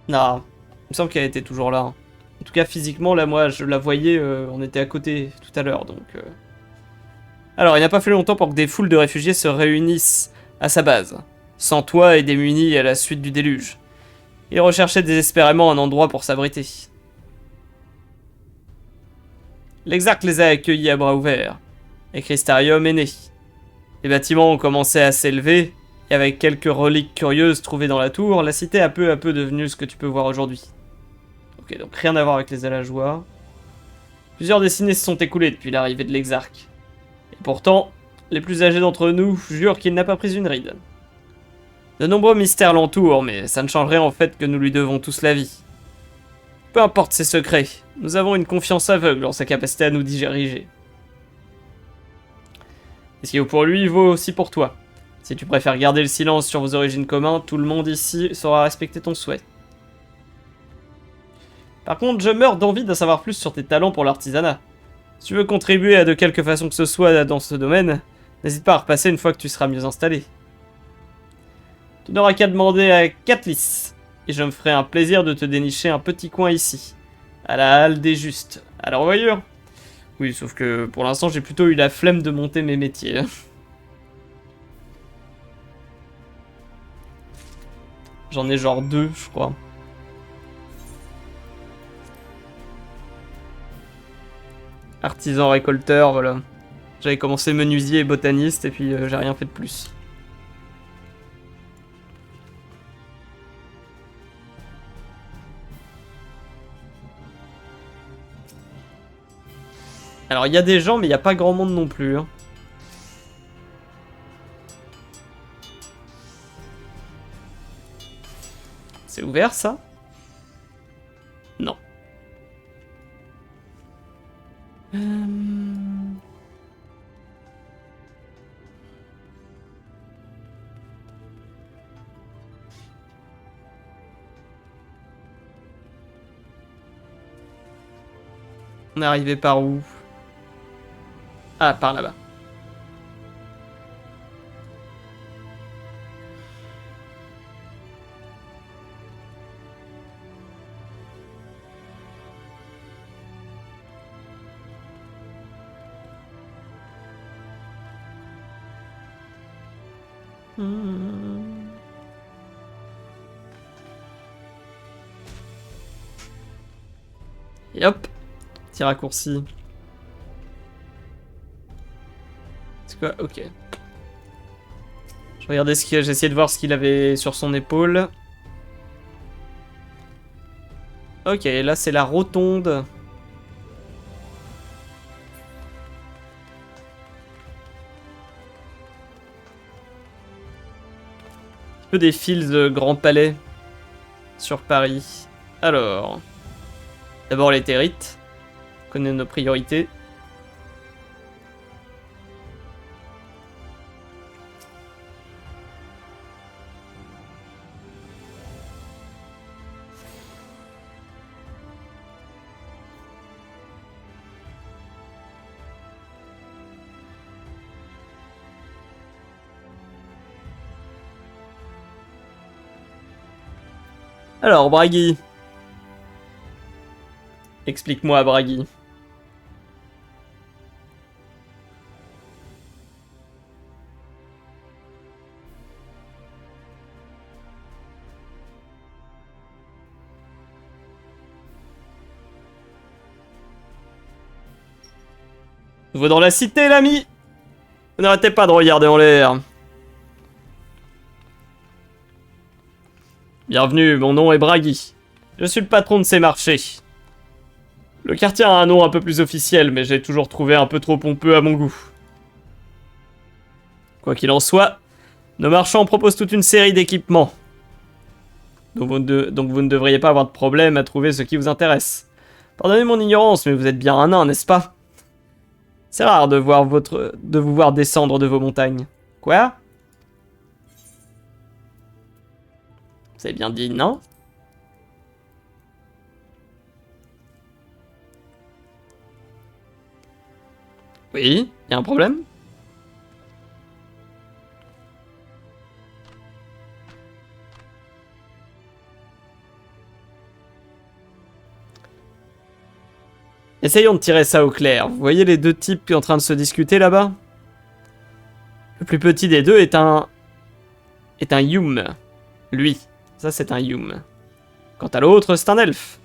Non, il me semble qu'elle était toujours là. En tout cas, physiquement, là, moi, je la voyais, on était à côté tout à l'heure, donc... Alors, il n'a pas fallu longtemps pour que des foules de réfugiés se réunissent à sa base, sans toit et démunis à la suite du déluge. Ils recherchaient désespérément un endroit pour s'abriter. L'Exarque les a accueillis à bras ouverts, et Crystarium est né. Les bâtiments ont commencé à s'élever, et avec quelques reliques curieuses trouvées dans la tour, la cité a peu à peu devenu ce que tu peux voir aujourd'hui. Ok, donc rien à voir avec les Alajois. Plusieurs décennies se sont écoulées depuis l'arrivée de l'Exarque. Et pourtant, les plus âgés d'entre nous jurent qu'il n'a pas pris une ride. De nombreux mystères l'entourent, mais ça ne changerait en fait que nous lui devons tous la vie. Peu importe ses secrets, nous avons une confiance aveugle en sa capacité à nous diriger. Et ce qui vaut pour lui vaut aussi pour toi. Si tu préfères garder le silence sur vos origines communes, tout le monde ici saura respecter ton souhait. Par contre, je meurs d'envie d'en savoir plus sur tes talents pour l'artisanat. Si tu veux contribuer à de quelque façon que ce soit dans ce domaine, n'hésite pas à repasser une fois que tu seras mieux installé. Tu n'auras qu'à demander à Catlis, et je me ferai un plaisir de te dénicher un petit coin ici, à la halle des Justes. À la revoyure. Oui, sauf que pour l'instant, j'ai plutôt eu la flemme de monter mes métiers. J'en ai genre 2, je crois. Artisan récolteur, voilà. J'avais commencé menuisier et botaniste, et puis j'ai rien fait de plus. Alors il y a des gens, mais il n'y a pas grand monde non plus. Hein. C'est ouvert ça? Non. On est arrivé par où? Ah, par là-bas. Et hop, petit raccourci. C'est quoi? Ok. Je regardais ce que j'ai essayé de voir ce qu'il avait sur son épaule. Ok, là c'est la rotonde. peu des fils de Grand Palais sur Paris. Alors, d'abord les territes. On connaît nos priorités. Alors, Bragi. Explique-moi, Bragi. Nouveau dans la cité, l'ami. Vous n'arrêtez pas de regarder en l'air. Bienvenue, mon nom est Bragi. Je suis le patron de ces marchés. Le quartier a un nom un peu plus officiel, mais j'ai toujours trouvé un peu trop pompeux à mon goût. Quoi qu'il en soit, nos marchands proposent toute une série d'équipements. Donc vous ne devriez pas avoir de problème à trouver ce qui vous intéresse. Pardonnez mon ignorance, mais vous êtes bien un nain, n'est-ce pas? C'est rare de vous voir descendre de vos montagnes. Quoi? Vous avez bien dit non? Oui, y a un problème? Essayons de tirer ça au clair. Vous voyez les deux types en train de se discuter là-bas? Le plus petit des deux est un Yum. Lui. Ça, c'est un Yum. Quant à l'autre, c'est un elfe.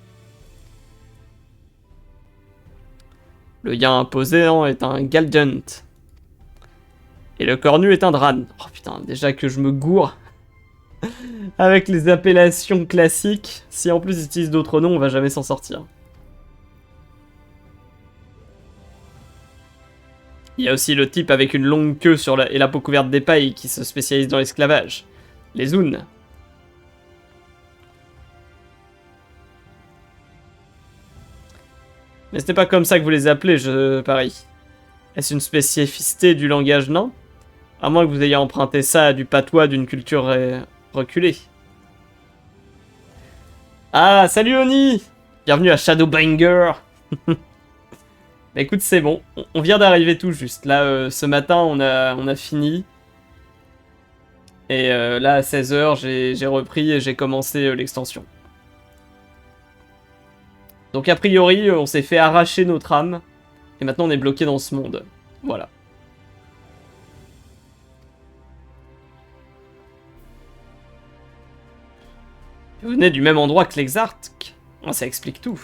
Le yin imposant est un Galdunt. Et le cornu est un Dran. Oh putain, déjà que je me gourre avec les appellations classiques. Si en plus ils utilisent d'autres noms, on va jamais s'en sortir. Il y a aussi le type avec une longue queue et la peau couverte d'épaille qui se spécialise dans l'esclavage. Les Zun. Mais ce n'est pas comme ça que vous les appelez, je parie. Est-ce une spécificité du langage nain? À moins que vous ayez emprunté ça à du patois d'une culture reculée. Ah, salut Oni! Bienvenue à Shadowbringer. Bah écoute, c'est bon. On vient d'arriver tout juste. Là, ce matin, on a fini. Et là, à 16h, j'ai repris et j'ai commencé l'extension. Donc a priori, on s'est fait arracher notre âme. Et maintenant, on est bloqué dans ce monde. Voilà. Vous venez du même endroit que l'Exarch. Oh, ça explique tout.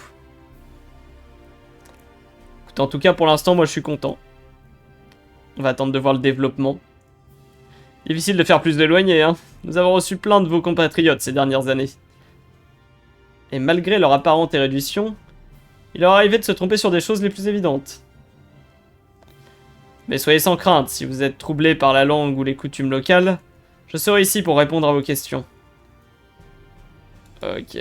Écoute, en tout cas, pour l'instant, moi, je suis content. On va attendre de voir le développement. Difficile de faire plus d'éloigné, hein. Nous avons reçu plein de vos compatriotes ces dernières années. Et malgré leur apparente érudition, il leur arrivait de se tromper sur des choses les plus évidentes. Mais soyez sans crainte, si vous êtes troublé par la langue ou les coutumes locales, je serai ici pour répondre à vos questions. Ok.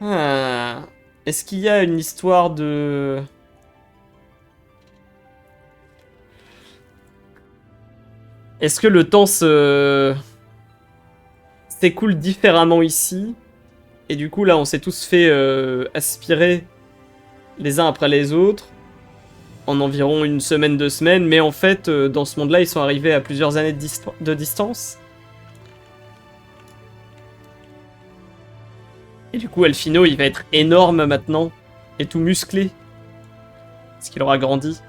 Ah. Est-ce qu'il y a une histoire de... Est-ce que le temps s'écoule différemment ici? Et du coup, là, on s'est tous fait aspirer les uns après les autres en environ une semaine, 2 semaines. Mais en fait, dans ce monde-là, ils sont arrivés à plusieurs années de distance. Et du coup, Elfino, il va être énorme maintenant. Et tout musclé. Parce qu'il aura grandi.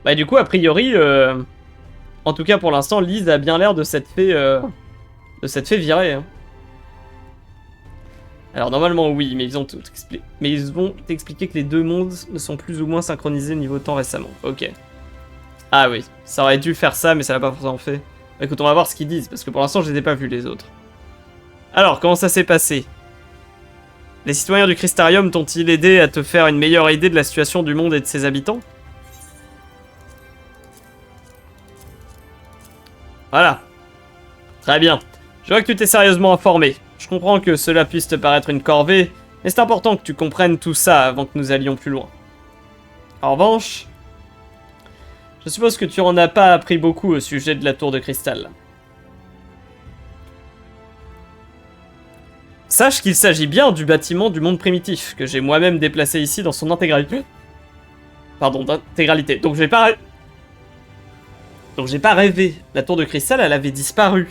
Bah du coup, a priori, en tout cas pour l'instant, Lise a bien l'air de s'être fait virer. Hein. Alors normalement oui, mais ils vont t'expliquer que les deux mondes ne sont plus ou moins synchronisés niveau temps récemment. Ok. Ah oui, ça aurait dû faire ça, mais ça l'a pas forcément fait. Écoute, on va voir ce qu'ils disent, parce que pour l'instant, je les ai pas vus, les autres. Alors, comment ça s'est passé? Les citoyens du Crystarium t'ont-ils aidé à te faire une meilleure idée de la situation du monde et de ses habitants? Voilà. Très bien. Je vois que tu t'es sérieusement informé. Je comprends que cela puisse te paraître une corvée, mais c'est important que tu comprennes tout ça avant que nous allions plus loin. En revanche, je suppose que tu en as pas appris beaucoup au sujet de la tour de cristal. Sache qu'il s'agit bien du bâtiment du monde primitif, que j'ai moi-même déplacé ici dans son intégralité. Pardon, d'intégralité. Donc j'ai pas rêvé. La tour de cristal, elle avait disparu.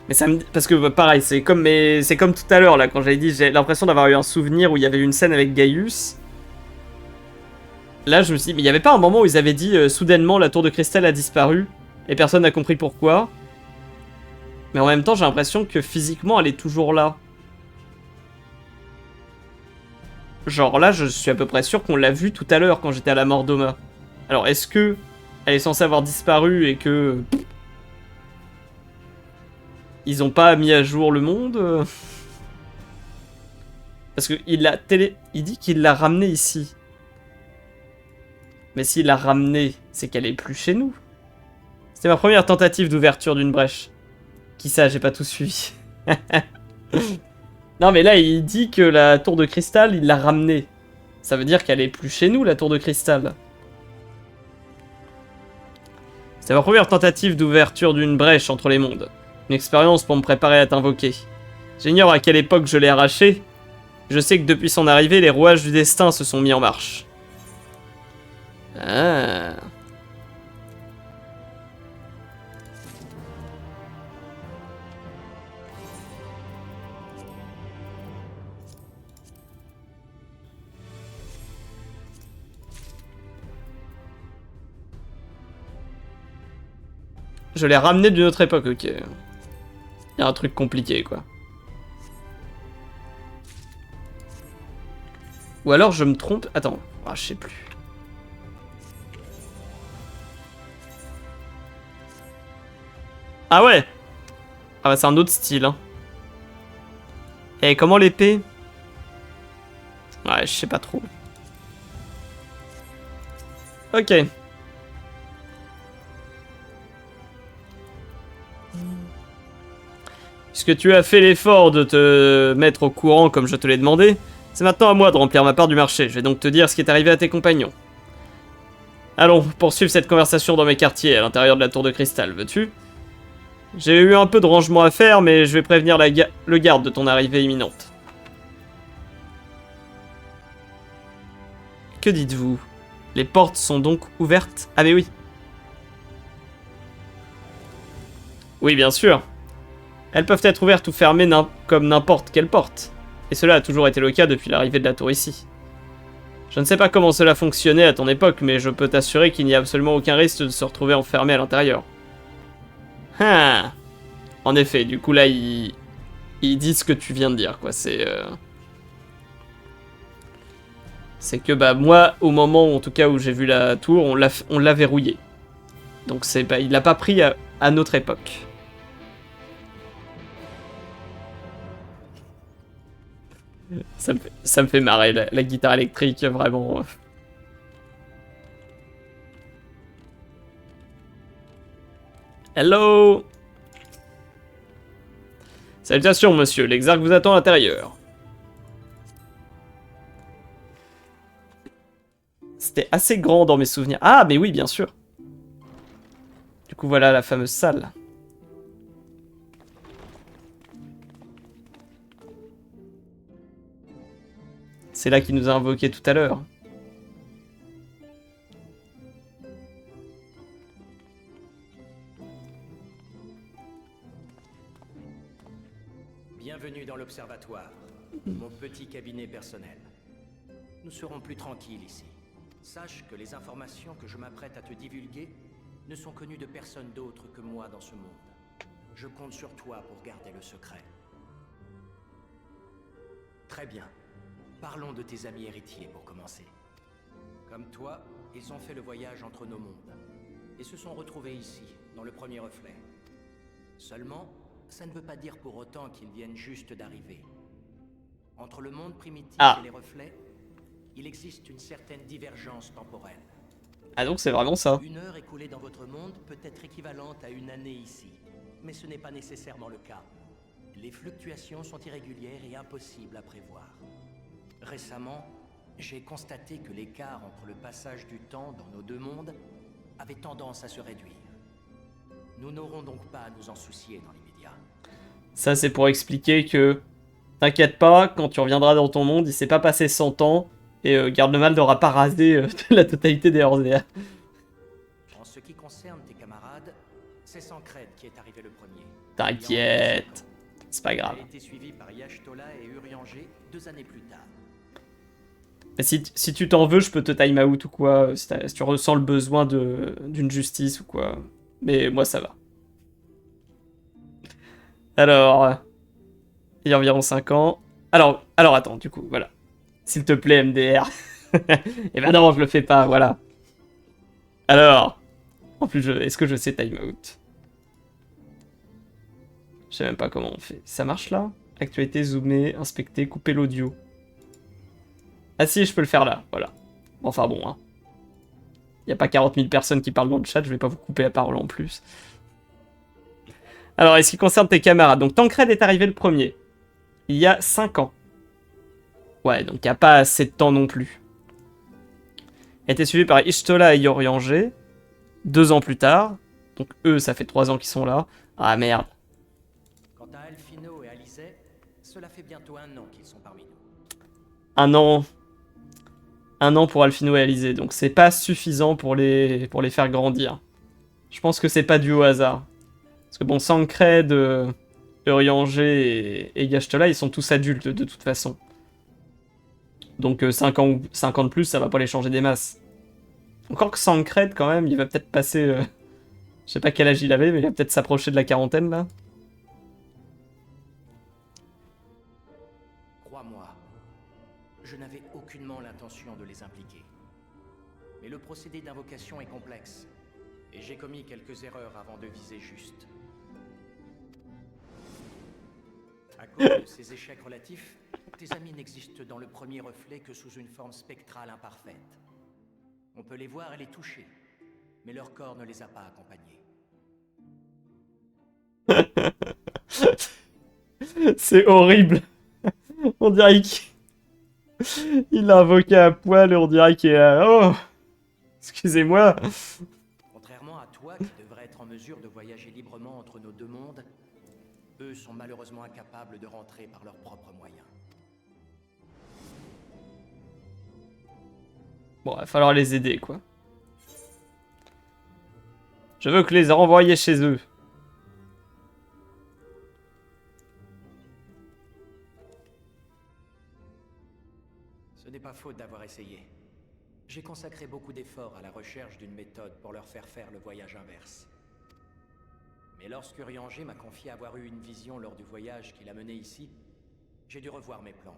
Mais ça me... Parce que pareil, c'est comme tout à l'heure, là, quand j'avais dit, j'ai l'impression d'avoir eu un souvenir où il y avait eu une scène avec Gaius. Là, je me suis dit, mais il n'y avait pas un moment où ils avaient dit, soudainement, la tour de cristal a disparu, et personne n'a compris pourquoi. Mais en même temps, j'ai l'impression que physiquement, elle est toujours là. Genre là, je suis à peu près sûr qu'on l'a vue tout à l'heure quand j'étais à la Mordoma. Alors, est-ce que elle est censée avoir disparu et que... Ils ont pas mis à jour le monde? Parce que il dit qu'il l'a ramenée ici. Mais s'il l'a ramenée, c'est qu'elle est plus chez nous. C'était ma première tentative d'ouverture d'une brèche. Qui ça, j'ai pas tout suivi. Non mais là, il dit que la tour de cristal, il l'a ramenée. Ça veut dire qu'elle est plus chez nous, la tour de cristal. C'est ma première tentative d'ouverture d'une brèche entre les mondes. Une expérience pour me préparer à t'invoquer. J'ignore à quelle époque je l'ai arraché. Je sais que depuis son arrivée, les rouages du destin se sont mis en marche. Ah. Je l'ai ramené d'une autre époque, ok. Il y a un truc compliqué, quoi. Ou alors je me trompe... Attends, ah, je sais plus. Ah ouais. Ah bah c'est un autre style, hein. Et comment l'épée? Ouais, je sais pas trop. Ok. Puisque tu as fait l'effort de te mettre au courant comme je te l'ai demandé, c'est maintenant à moi de remplir ma part du marché. Je vais donc te dire ce qui est arrivé à tes compagnons. Allons, poursuivre cette conversation dans mes quartiers, à l'intérieur de la tour de cristal, veux-tu? J'ai eu un peu de rangement à faire, mais je vais prévenir le garde de ton arrivée imminente. Que dites-vous? Les portes sont donc ouvertes? Ah mais oui. Oui, bien sûr. Elles peuvent être ouvertes ou fermées comme n'importe quelle porte. Et cela a toujours été le cas depuis l'arrivée de la tour ici. Je ne sais pas comment cela fonctionnait à ton époque, mais je peux t'assurer qu'il n'y a absolument aucun risque de se retrouver enfermé à l'intérieur. Ah. En effet, du coup là, il dit ce que tu viens de dire, quoi. C'est que, bah, moi, au moment, en tout cas, où j'ai vu la tour, on l'a verrouillé. Donc, il l'a pas pris à notre époque. Ça me fait marrer, la guitare électrique, vraiment. Hello! Salutations, monsieur. L'Exarque vous attend à l'intérieur. C'était assez grand dans mes souvenirs. Ah, mais oui, bien sûr. Du coup, voilà la fameuse salle. C'est là qu'il nous a invoqué tout à l'heure. Bienvenue dans l'observatoire, mon petit cabinet personnel. Nous serons plus tranquilles ici. Sache que les informations que je m'apprête à te divulguer ne sont connues de personne d'autre que moi dans ce monde. Je compte sur toi pour garder le secret. Très bien. Parlons de tes amis héritiers pour commencer. Comme toi, ils ont fait le voyage entre nos mondes et se sont retrouvés ici, dans le premier reflet. Seulement, ça ne veut pas dire pour autant qu'ils viennent juste d'arriver. Entre le monde primitif et les reflets, il existe une certaine divergence temporelle. Ah donc c'est vraiment ça. Une heure écoulée dans votre monde peut être équivalente à une année ici, mais ce n'est pas nécessairement le cas. Les fluctuations sont irrégulières et impossibles à prévoir. Récemment, j'ai constaté que l'écart entre le passage du temps dans nos deux mondes avait tendance à se réduire. Nous n'aurons donc pas à nous en soucier dans l'immédiat. Ça c'est pour expliquer que t'inquiète pas, quand tu reviendras dans ton monde, il s'est pas passé 100 ans et Garde-le-Mal n'aura pas rasé la totalité des Horseia. En ce qui concerne tes camarades, c'est Sancred qui est arrivé le premier. T'inquiète, c'est pas grave. Il a été suivi par Y'shtola et Urianger 2 années plus tard. Mais si tu t'en veux, je peux te time out ou quoi, si tu ressens le besoin d'une justice ou quoi. Mais moi ça va. Alors, il y a environ 5 ans. Alors attends, du coup, voilà. S'il te plaît, MDR. Eh ben non, je le fais pas, voilà. Alors, en plus, est-ce que je sais time out? Je sais même pas comment on fait. Ça marche là? Actualité, zoomer, inspecter, couper l'audio. Ah si, je peux le faire là, voilà. Enfin bon, hein. Il n'y a pas 40 000 personnes qui parlent dans le chat, je vais pas vous couper la parole en plus. Alors, est-ce qui concerne tes camarades? Donc, Tancred est arrivé le premier. Il y a 5 ans. Ouais, donc il n'y a pas assez de temps non plus. Il a été suivi par Y'shtola et Urianger 2 ans plus tard. Donc eux, ça fait 3 ans qu'ils sont là. Ah merde. Quant à Alphino et Alizé, cela fait bientôt 1 an qu'ils sont parmi nous. 1 an. 1 an pour Alphino et Alizé. Donc c'est pas suffisant pour les faire grandir. Je pense que c'est pas dû au hasard. Parce que bon, Sancred, Urianger et Y'shtola, ils sont tous adultes de toute façon. Donc 5 ans de plus, ça va pas les changer des masses. Encore que Sancred, quand même, il va peut-être passer... je sais pas quel âge il avait, mais il va peut-être s'approcher de la quarantaine, là. Crois-moi, je n'avais aucunement l'intention de les impliquer. Mais le procédé d'invocation est complexe, et j'ai commis quelques erreurs avant de viser juste. À cause de ces échecs relatifs, tes amis n'existent dans le premier reflet que sous une forme spectrale imparfaite. On peut les voir et les toucher, mais leur corps ne les a pas accompagnés. C'est horrible. On dirait qu'il a invoqué à poil et on dirait qu'il est là. Oh, excusez-moi. Contrairement à toi, qui devrais être en mesure de voyager librement entre nos deux mondes, eux sont malheureusement incapables de rentrer par leurs propres moyens. Bon, il va falloir les aider, quoi. Je veux que les renvoyer chez eux. Ce n'est pas faute d'avoir essayé. J'ai consacré beaucoup d'efforts à la recherche d'une méthode pour leur faire faire le voyage inverse. Mais lorsque Urianger m'a confié avoir eu une vision lors du voyage qui l'a mené ici, j'ai dû revoir mes plans.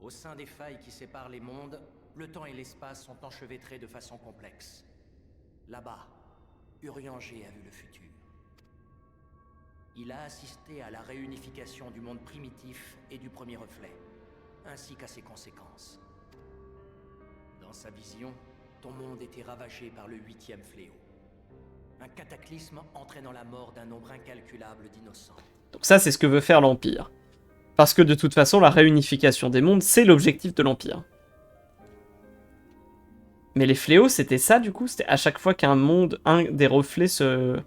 Au sein des failles qui séparent les mondes, le temps et l'espace sont enchevêtrés de façon complexe. Là-bas, Urianger a vu le futur. Il a assisté à la réunification du monde primitif et du premier reflet, ainsi qu'à ses conséquences. Dans sa vision, ton monde était ravagé par le 8e fléau. Un cataclysme entraînant la mort d'un nombre incalculable d'innocents. Donc ça, c'est ce que veut faire l'Empire. Parce que de toute façon, la réunification des mondes, c'est l'objectif de l'Empire. Mais les fléaux, c'était ça, du coup? C'était à chaque fois qu'un monde, un des reflets se...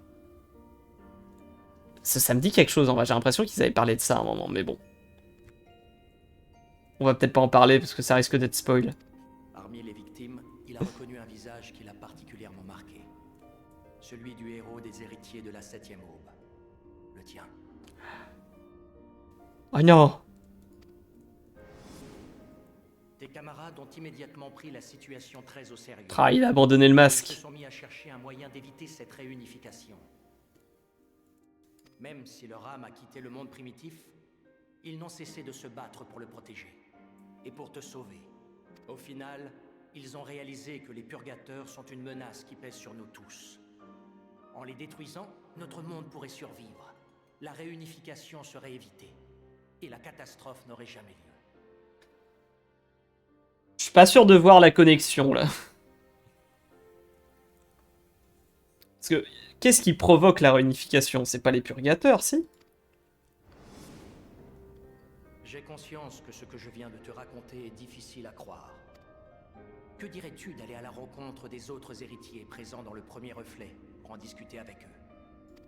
Ça me dit quelque chose, en vrai. J'ai l'impression qu'ils avaient parlé de ça à un moment, mais bon. On va peut-être pas en parler, parce que ça risque d'être spoil. Parmi les victimes, il a reconnu un visage qui l'a particulièrement marqué. Celui du héros des héritiers de la 7e aube. Le tien. Oh non! Tes camarades ont immédiatement pris la situation très au sérieux. Ah, il a abandonné le Ils masque. se sont mis à chercher un moyen d'éviter cette réunification. Même si leur âme a quitté le monde primitif, ils n'ont cessé de se battre pour le protéger. Et pour te sauver. Au final, ils ont réalisé que les purgateurs sont une menace qui pèse sur nous tous. En les détruisant, notre monde pourrait survivre. La réunification serait évitée. Et la catastrophe n'aurait jamais lieu. Je suis pas sûr de voir la connexion, là. Parce que, qu'est-ce qui provoque la réunification? C'est pas les purgateurs, si? J'ai conscience que ce que je viens de te raconter est difficile à croire. Que dirais-tu d'aller à la rencontre des autres héritiers présents dans le premier reflet pour en discuter avec eux?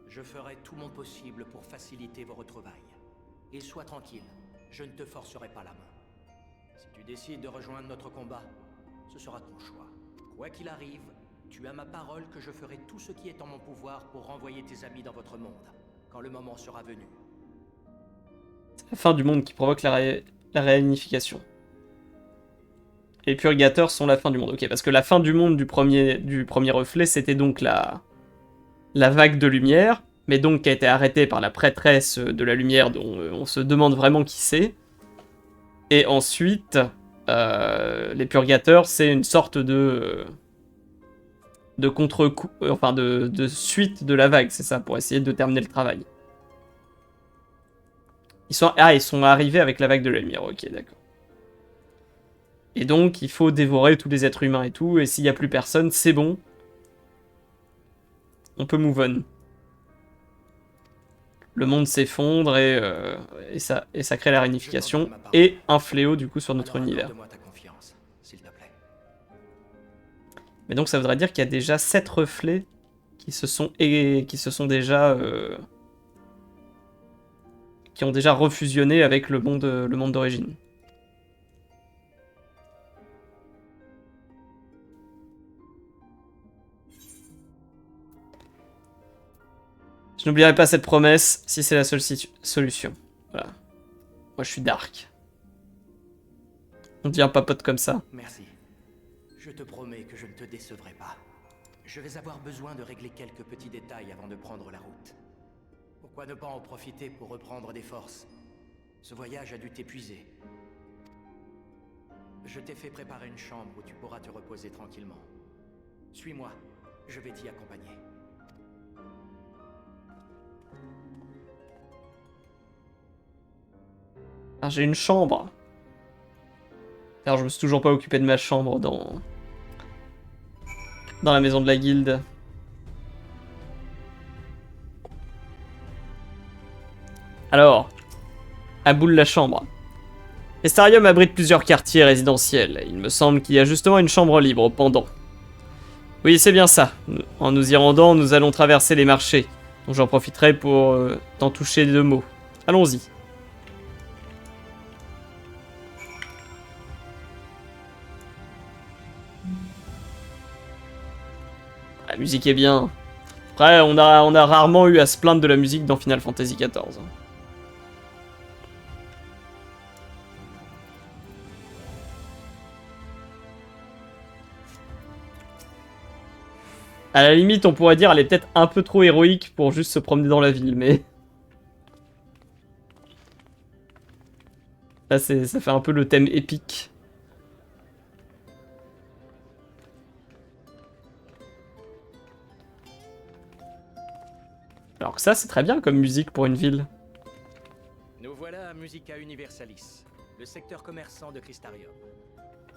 Je ferai tout mon possible pour faciliter vos retrouvailles. Et sois tranquille, je ne te forcerai pas la main. Si tu décides de rejoindre notre combat, ce sera ton choix. Quoi qu'il arrive, tu as ma parole que je ferai tout ce qui est en mon pouvoir pour renvoyer tes amis dans votre monde, quand le moment sera venu. C'est la fin du monde qui provoque la réunification. Et les purgateurs sont la fin du monde. Ok, parce que la fin du monde du premier reflet, c'était donc la vague de lumière, mais donc qui a été arrêtée par la prêtresse de la lumière, dont on se demande vraiment qui c'est. Et ensuite, les purgateurs, c'est une sorte de contre-coup, enfin de suite de la vague, c'est ça, pour essayer de terminer le travail. Ils sont arrivés avec la vague de la lumière, ok, d'accord. Et donc, il faut dévorer tous les êtres humains et tout, et s'il n'y a plus personne, c'est bon. On peut move on. Le monde s'effondre et ça crée la réunification et un fléau du coup sur notre univers. Mais donc ça voudrait dire qu'il y a déjà 7 reflets qui ont déjà refusionné avec le monde d'origine. Je n'oublierai pas cette promesse si c'est la seule solution. Voilà. Moi je suis dark. On devient pas pote comme ça. Merci. Je te promets que je ne te décevrai pas. Je vais avoir besoin de régler quelques petits détails avant de prendre la route. Pourquoi ne pas en profiter pour reprendre des forces? Ce voyage a dû t'épuiser. Je t'ai fait préparer une chambre où tu pourras te reposer tranquillement. Suis-moi, je vais t'y accompagner. Ah, j'ai une chambre. Alors je me suis toujours pas occupé de ma chambre dans la maison de la guilde. Alors, à bout de la chambre. Estarium abrite plusieurs quartiers résidentiels. Il me semble qu'il y a justement une chambre libre au pendant. Oui, c'est bien ça. En nous y rendant, nous allons traverser les marchés. Donc j'en profiterai pour t'en toucher 2 mots. Allons-y. La musique est bien. Après, on a rarement eu à se plaindre de la musique dans Final Fantasy XIV. À la limite, on pourrait dire elle est peut-être un peu trop héroïque pour juste se promener dans la ville, mais... Là, ça fait un peu le thème épique. Alors que ça, c'est très bien comme musique pour une ville. Nous voilà à Musica Universalis, le secteur commerçant de Crystarium.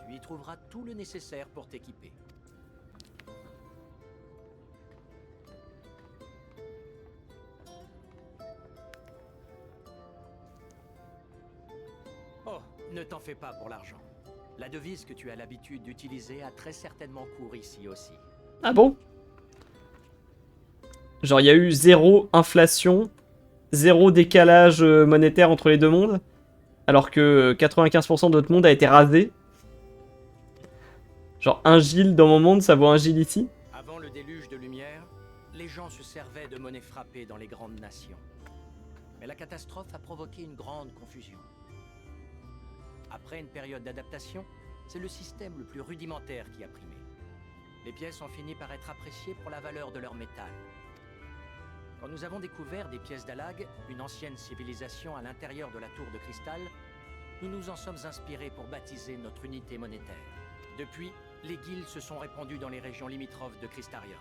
Tu y trouveras tout le nécessaire pour t'équiper. Oh, ne t'en fais pas pour l'argent. La devise que tu as l'habitude d'utiliser a très certainement cours ici aussi. Ah bon? Genre, il y a eu 0 inflation, 0 décalage monétaire entre les deux mondes, alors que 95% de notre monde a été rasé. Genre, 1 gil dans mon monde, ça vaut 1 gil ici. Avant le déluge de lumière, les gens se servaient de monnaie frappée dans les grandes nations. Mais la catastrophe a provoqué une grande confusion. Après une période d'adaptation, c'est le système le plus rudimentaire qui a primé. Les pièces ont fini par être appréciées pour la valeur de leur métal. Quand nous avons découvert des pièces d'Alag, une ancienne civilisation à l'intérieur de la tour de cristal, nous nous en sommes inspirés pour baptiser notre unité monétaire. Depuis, les guildes se sont répandues dans les régions limitrophes de Crystarium.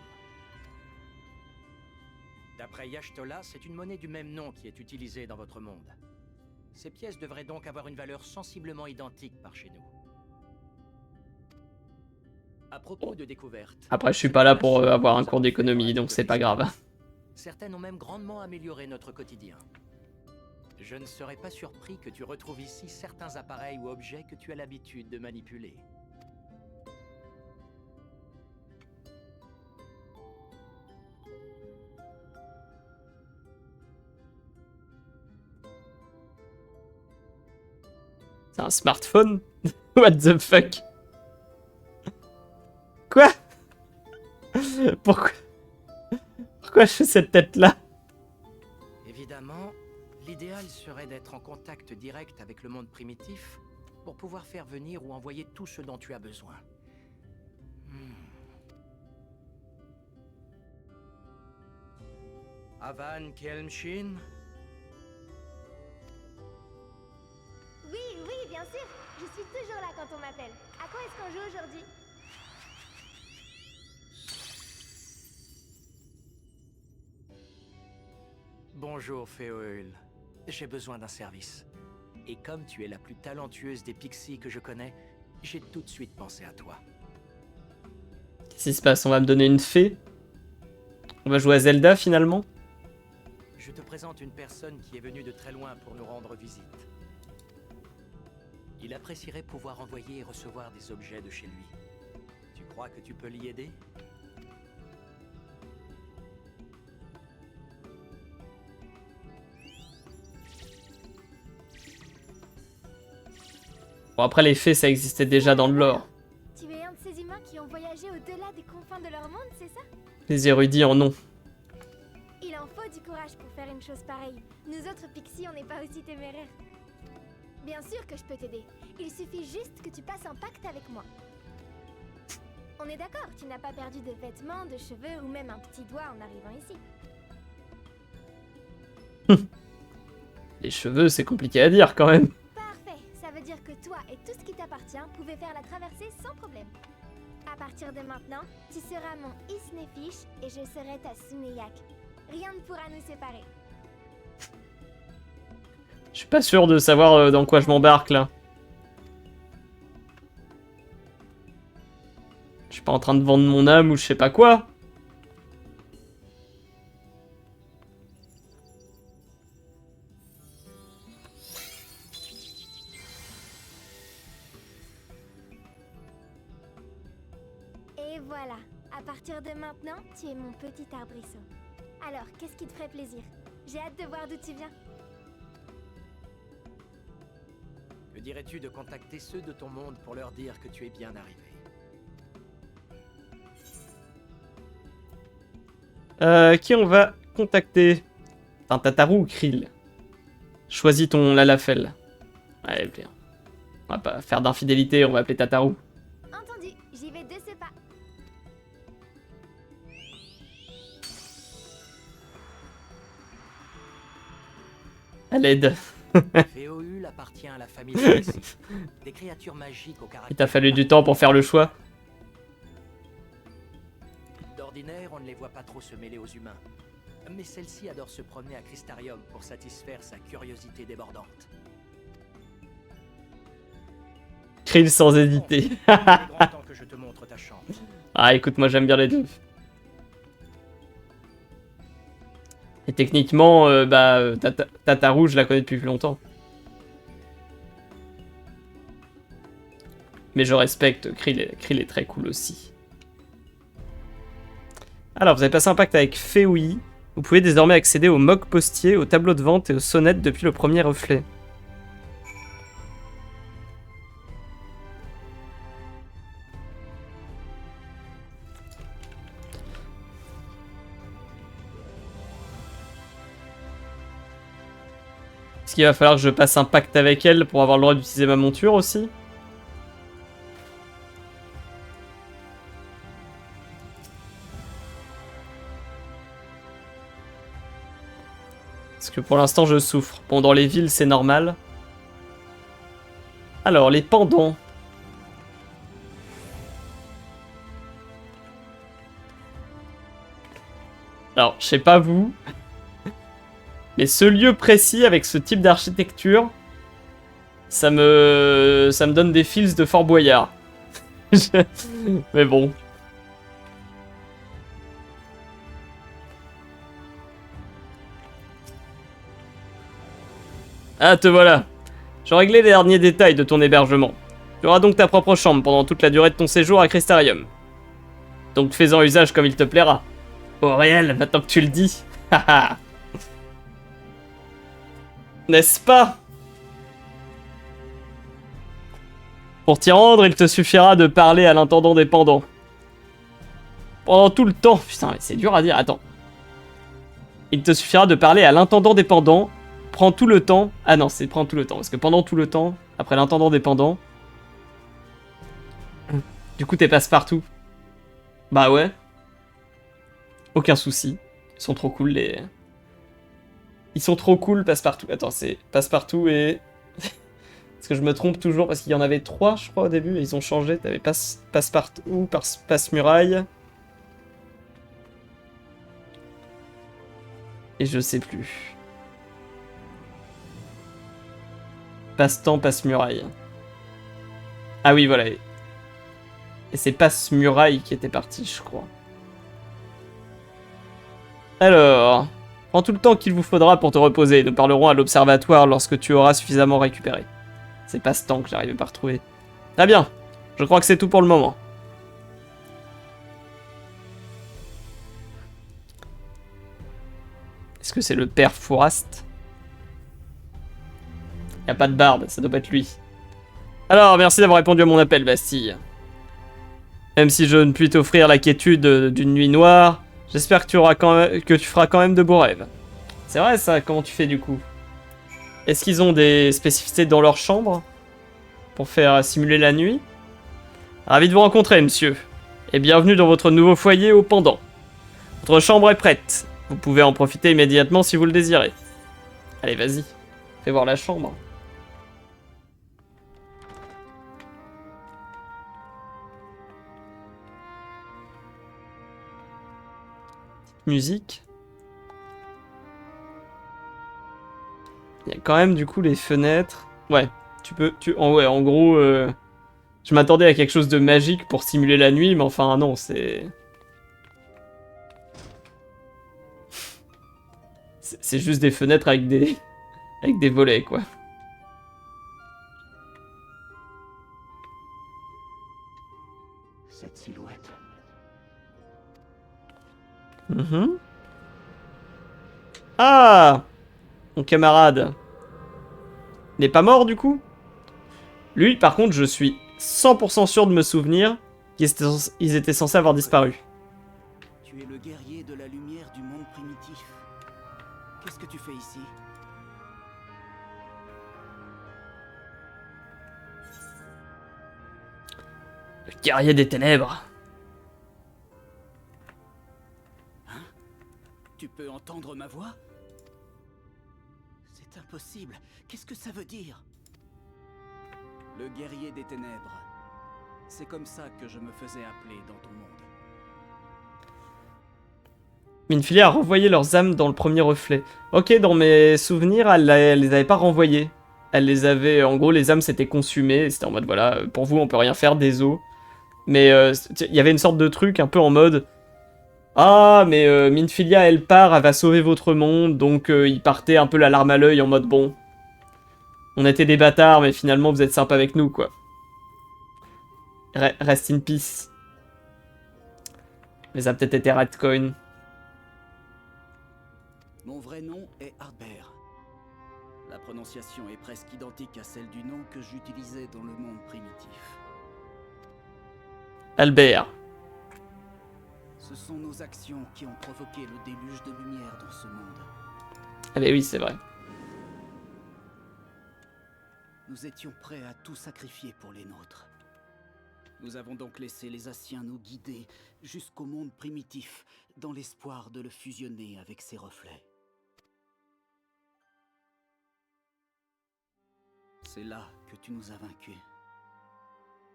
D'après Yashtola, c'est une monnaie du même nom qui est utilisée dans votre monde. Ces pièces devraient donc avoir une valeur sensiblement identique par chez nous. À propos de découvertes... Après, je suis pas là pour avoir un cours d'économie, donc c'est pas grave. Certaines ont même grandement amélioré notre quotidien. Je ne serais pas surpris que tu retrouves ici certains appareils ou objets que tu as l'habitude de manipuler. C'est un smartphone? What the fuck? Quoi? Pourquoi je fais cette tête-là? Évidemment, l'idéal serait d'être en contact direct avec le monde primitif pour pouvoir faire venir ou envoyer tout ce dont tu as besoin. Avan Kelmshin? Oui, bien sûr. Je suis toujours là quand on m'appelle. À quoi est-ce qu'on joue aujourd'hui? Bonjour, Féoul. J'ai besoin d'un service. Et comme tu es la plus talentueuse des pixies que je connais, j'ai tout de suite pensé à toi. Qu'est-ce qui se passe? On va me donner une fée? On va jouer à Zelda finalement? Je te présente une personne qui est venue de très loin pour nous rendre visite. Il apprécierait pouvoir envoyer et recevoir des objets de chez lui. Tu crois que tu peux l'y aider? Bon, après les fées, ça existait déjà dans le lore. Tu es un de ces humains qui ont voyagé au-delà des confins de leur monde, c'est ça? Les érudits en ont. Il en faut du courage pour faire une chose pareille. Nous autres pixies, on n'est pas aussi téméraires. Bien sûr que je peux t'aider. Il suffit juste que tu passes un pacte avec moi. On est d'accord, tu n'as pas perdu de vêtements, de cheveux ou même un petit doigt en arrivant ici. Les cheveux, c'est compliqué à dire quand même. Parfait, ça veut dire que toi et tout ce qui t'appartient pouvaient faire la traversée sans problème. À partir de maintenant, tu seras mon Isnefish et je serai ta Suneyak. Rien ne pourra nous séparer. Je suis pas sûr de savoir dans quoi je m'embarque là. Je suis pas en train de vendre mon âme ou je sais pas quoi. Et voilà, à partir de maintenant, tu es mon petit arbrisseau. Alors, qu'est-ce qui te ferait plaisir? J'ai hâte de voir d'où tu viens. Que dirais-tu de contacter ceux de ton monde pour leur dire que tu es bien arrivé? Qui on va contacter? Un Tataru ou Krill? Choisis ton Lalafell. Allez, bien. On va pas faire d'infidélité, on va appeler Tataru. Entendu, j'y vais de ce pas. À l'aide. Féoul appartient à la famille Pixie, des créatures magiques au caractère. Il t'a fallu du temps pour faire le choix. D'ordinaire, on ne les voit pas trop se mêler aux humains. Mais celle-ci adore se promener à Crystarium pour satisfaire sa curiosité débordante. Krill sans hésiter. Il est grand temps que je te montre ta chambre. Ah, écoute, moi j'aime bien les deux. Et techniquement, Tataru, je la connais depuis plus longtemps. Mais je respecte, Krill est très cool aussi. Alors, vous avez passé un pacte avec Féoui. Vous pouvez désormais accéder au mock postier, au tableau de vente et aux sonnettes depuis le premier reflet. Est-ce qu'il va falloir que je passe un pacte avec elle pour avoir le droit d'utiliser ma monture aussi? Parce que pour l'instant je souffre. Bon, dans les villes c'est normal. Alors, les pendants. Alors, je sais pas vous, mais ce lieu précis avec ce type d'architecture, ça me donne des feels de Fort Boyard. Mais bon. Ah, te voilà. J'ai réglé les derniers détails de ton hébergement. Tu auras donc ta propre chambre pendant toute la durée de ton séjour à Crystarium. Donc fais-en usage comme il te plaira. Auriel, maintenant que tu le dis. Haha. N'est-ce pas? Pour t'y rendre, il te suffira de parler à l'intendant des pendants. Pendant tout le temps... Putain, mais c'est dur à dire, attends. Il te suffira de parler à l'intendant des pendants. Prends tout le temps... Ah non, c'est prends tout le temps. Parce que pendant tout le temps, après l'intendant des pendants... Du coup, t'es passe-partout. Bah ouais. Aucun souci. Ils sont trop cool, les... Ils sont trop cool, passe-partout. Attends, c'est passe-partout et... Parce que je me trompe toujours, parce qu'il y en avait 3, je crois, au début, et ils ont changé. T'avais passe-partout, passe-muraille... Et je sais plus. Passe-temps, passe-muraille. Ah oui, voilà. Et c'est passe-muraille qui était parti, je crois. Alors... Prends tout le temps qu'il vous faudra pour te reposer. Nous parlerons à l'observatoire lorsque tu auras suffisamment récupéré. C'est passe-temps que j'arrive pas à retrouver. Très bien. Je crois que c'est tout pour le moment. Est-ce que c'est le père Fourast? Y a pas de barbe, ça doit pas être lui. Alors, merci d'avoir répondu à mon appel, Bastille. Même si je ne puis t'offrir la quiétude d'une nuit noire, j'espère que tu feras quand même de beaux rêves. C'est vrai ça, comment tu fais du coup? Est-ce qu'ils ont des spécificités dans leur chambre? Pour faire simuler la nuit? Ravi de vous rencontrer, monsieur. Et bienvenue dans votre nouveau foyer au pendant. Votre chambre est prête. Vous pouvez en profiter immédiatement si vous le désirez. Allez, vas-y. Fais voir la chambre. Petite musique. Il y a quand même du coup les fenêtres. Ouais, ouais, en gros, je m'attendais à quelque chose de magique pour simuler la nuit, mais enfin non, c'est... C'est juste des fenêtres avec des... avec des volets, quoi. Cette silhouette. Ah! Mon camarade. Il n'est pas mort, du coup? Lui, par contre, je suis 100% sûr de me souvenir qu'ils étaient censés avoir disparu. Tu es le guerrier de la lumière du monde primitif. Qu'est-ce que tu fais ici? Le guerrier des ténèbres. Hein? Tu peux entendre ma voix? C'est impossible. Qu'est-ce que ça veut dire? Le guerrier des ténèbres. C'est comme ça que je me faisais appeler dans ton monde. Minfilia a renvoyé leurs âmes dans le premier reflet. Ok, dans mes souvenirs, elle les avait pas renvoyées. Elle les avait... En gros, les âmes s'étaient consumées. C'était en mode, voilà, pour vous, on peut rien faire, désolé. Mais il y avait une sorte de truc un peu en mode... Ah, mais Minfilia, elle part, elle va sauver votre monde. Donc, il partait un peu la larme à l'œil en mode, bon... On était des bâtards, mais finalement, vous êtes sympas avec nous, quoi. Rest in peace. Mais ça a peut-être été Redcoin. Mon vrai nom est Harbert. La prononciation est presque identique à celle du nom que j'utilisais dans le monde primitif. Albert. Ce sont nos actions qui ont provoqué le déluge de lumière dans ce monde. Ah bah oui, c'est vrai. Nous étions prêts à tout sacrifier pour les nôtres. Nous avons donc laissé les Asciens nous guider jusqu'au monde primitif, dans l'espoir de le fusionner avec ses reflets. C'est là que tu nous as vaincus.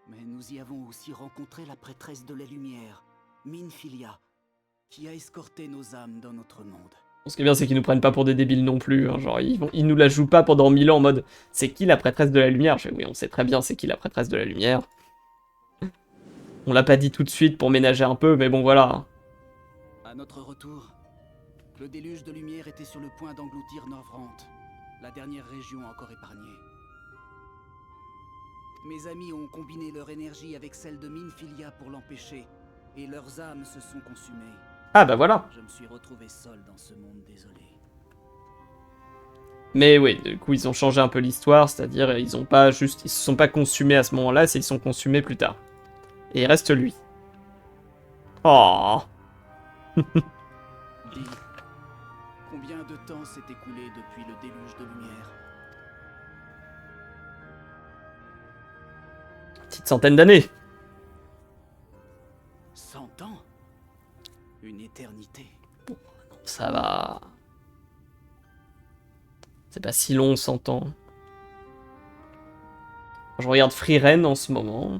Mais nous y avons aussi rencontré la prêtresse de la lumière, Minfilia, qui a escorté nos âmes dans notre monde. Ce qui est bien, c'est qu'ils nous prennent pas pour des débiles non plus. Hein. Genre, ils nous la jouent pas pendant 1000 ans en mode c'est qui la prêtresse de la lumière? Je fais, oui, on sait très bien c'est qui la prêtresse de la lumière. On l'a pas dit tout de suite pour ménager un peu, mais bon, voilà. À notre retour, le déluge de lumière était sur le point d'engloutir Norvrant, la dernière région encore épargnée. Mes amis ont combiné leur énergie avec celle de Minfilia pour l'empêcher, et leurs âmes se sont consumées. Ah bah voilà. Je me suis retrouvé seul dans ce monde désolé. Mais oui, du coup, ils ont changé un peu l'histoire, c'est-à-dire ils se sont pas consumés à ce moment-là, c'est ils sont consumés plus tard. Et il reste lui. Oh. Dis, combien de temps s'est écoulé depuis le déluge de lumière? Petite centaine d'années. 100 ans? Une éternité. Ça va. C'est pas si long, 100 ans. Je regarde Frieren en ce moment.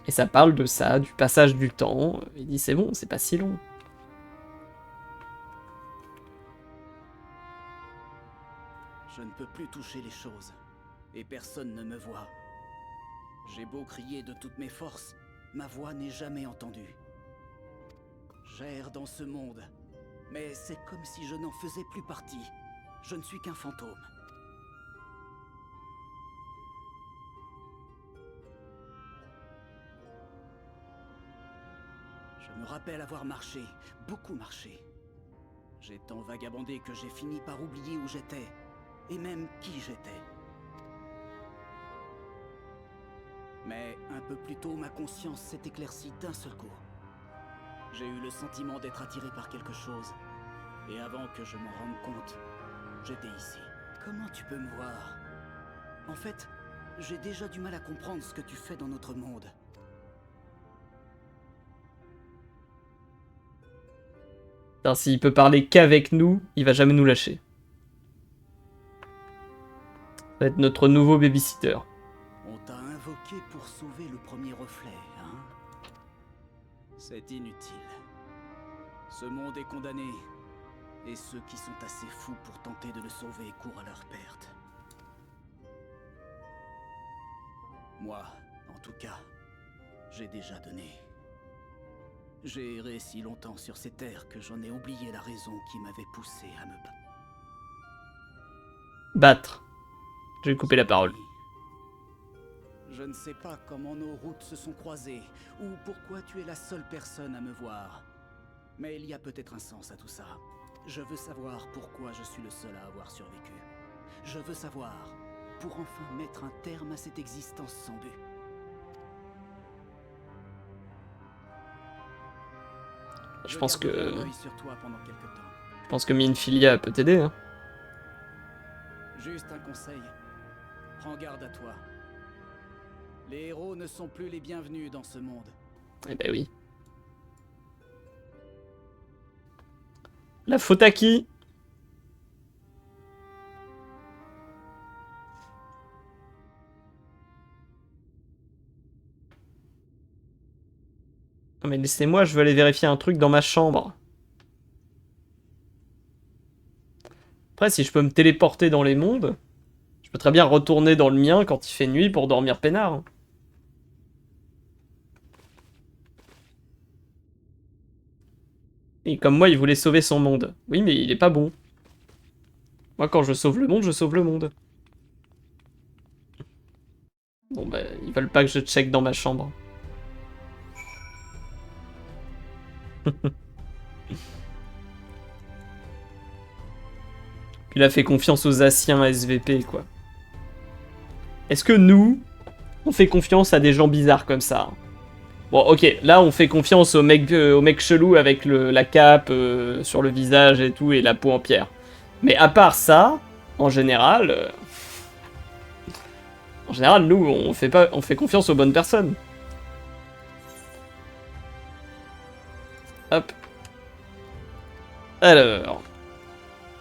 Et ça parle de ça, du passage du temps. Il dit c'est bon, c'est pas si long. Je ne peux plus toucher les choses. Et personne ne me voit. J'ai beau crier de toutes mes forces, ma voix n'est jamais entendue. J'erre dans ce monde, mais c'est comme si je n'en faisais plus partie. Je ne suis qu'un fantôme. Je me rappelle avoir marché, beaucoup marché. J'ai tant vagabondé que j'ai fini par oublier où j'étais, et même qui j'étais. Mais un peu plus tôt, ma conscience s'est éclaircie d'un seul coup. J'ai eu le sentiment d'être attiré par quelque chose. Et avant que je m'en rende compte, j'étais ici. Comment tu peux me voir? En fait, j'ai déjà du mal à comprendre ce que tu fais dans notre monde. Putain, s'il peut parler qu'avec nous, il va jamais nous lâcher. Ça va être notre nouveau babysitter. On t'a invoqué pour sauver le premier reflet, hein? C'est inutile. Ce monde est condamné, et ceux qui sont assez fous pour tenter de le sauver courent à leur perte. Moi, en tout cas, j'ai déjà donné. J'ai erré si longtemps sur ces terres que j'en ai oublié la raison qui m'avait poussé à me battre. Je vais couper la parole. Je ne sais pas comment nos routes se sont croisées, ou pourquoi tu es la seule personne à me voir. Mais il y a peut-être un sens à tout ça. Je veux savoir pourquoi je suis le seul à avoir survécu. Je veux savoir, pour enfin mettre un terme à cette existence sans but. Je pense que... garderai un œil sur toi pendant quelque temps. Je pense que Minfilia peut t'aider, hein. Juste un conseil. Prends garde à toi. Les héros ne sont plus les bienvenus dans ce monde. Eh ben oui. La faute à qui? Non mais laissez-moi, je veux aller vérifier un truc dans ma chambre. Après, si je peux me téléporter dans les mondes, je peux très bien retourner dans le mien quand il fait nuit pour dormir peinard. Et comme moi, il voulait sauver son monde. Oui, mais il est pas bon. Moi, quand je sauve le monde, je sauve le monde. Bon, bah, ils veulent pas que je check dans ma chambre. Puis il a fait confiance aux Asiens SVP, quoi. Est-ce que nous, on fait confiance à des gens bizarres comme ça? Bon, ok, là on fait confiance au mec chelou avec la cape sur le visage et tout, et la peau en pierre. Mais à part ça, en général, nous, on fait confiance aux bonnes personnes. Hop. Alors,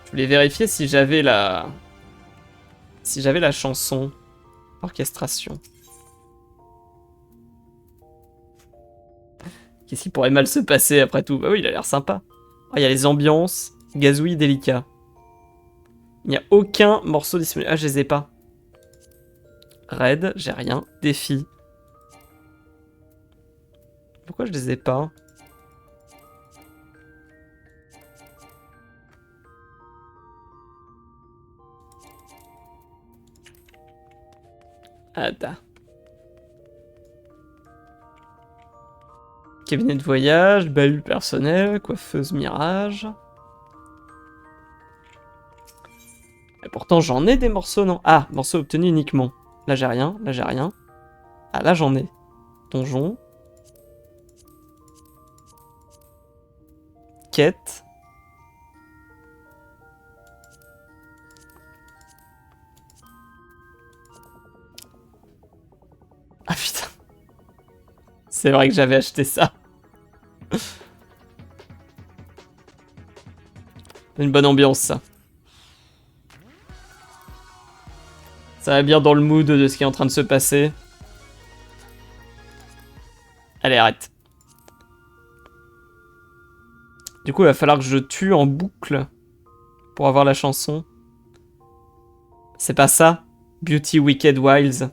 je voulais vérifier si j'avais la chanson orchestration. Qu'est-ce qui pourrait mal se passer après tout? Bah oui, il a l'air sympa. Ah, il y a les ambiances, gazouille délicat. Il n'y a aucun morceau disponible. Ah, je les ai pas. Raid, j'ai rien. Défi. Pourquoi je les ai pas? Attends. Cabinet de voyage, bahut personnel, coiffeuse mirage. Et pourtant j'en ai des morceaux, non? Ah, morceaux obtenus uniquement. Là j'ai rien, là j'ai rien. Ah là j'en ai. Donjon. Quête. Ah putain. C'est vrai que j'avais acheté ça. Une bonne ambiance ça. Ça va bien dans le mood de ce qui est en train de se passer. Allez, arrête. Du coup, il va falloir que je tue en boucle pour avoir la chanson. C'est pas ça? Beauty Wicked Wilds.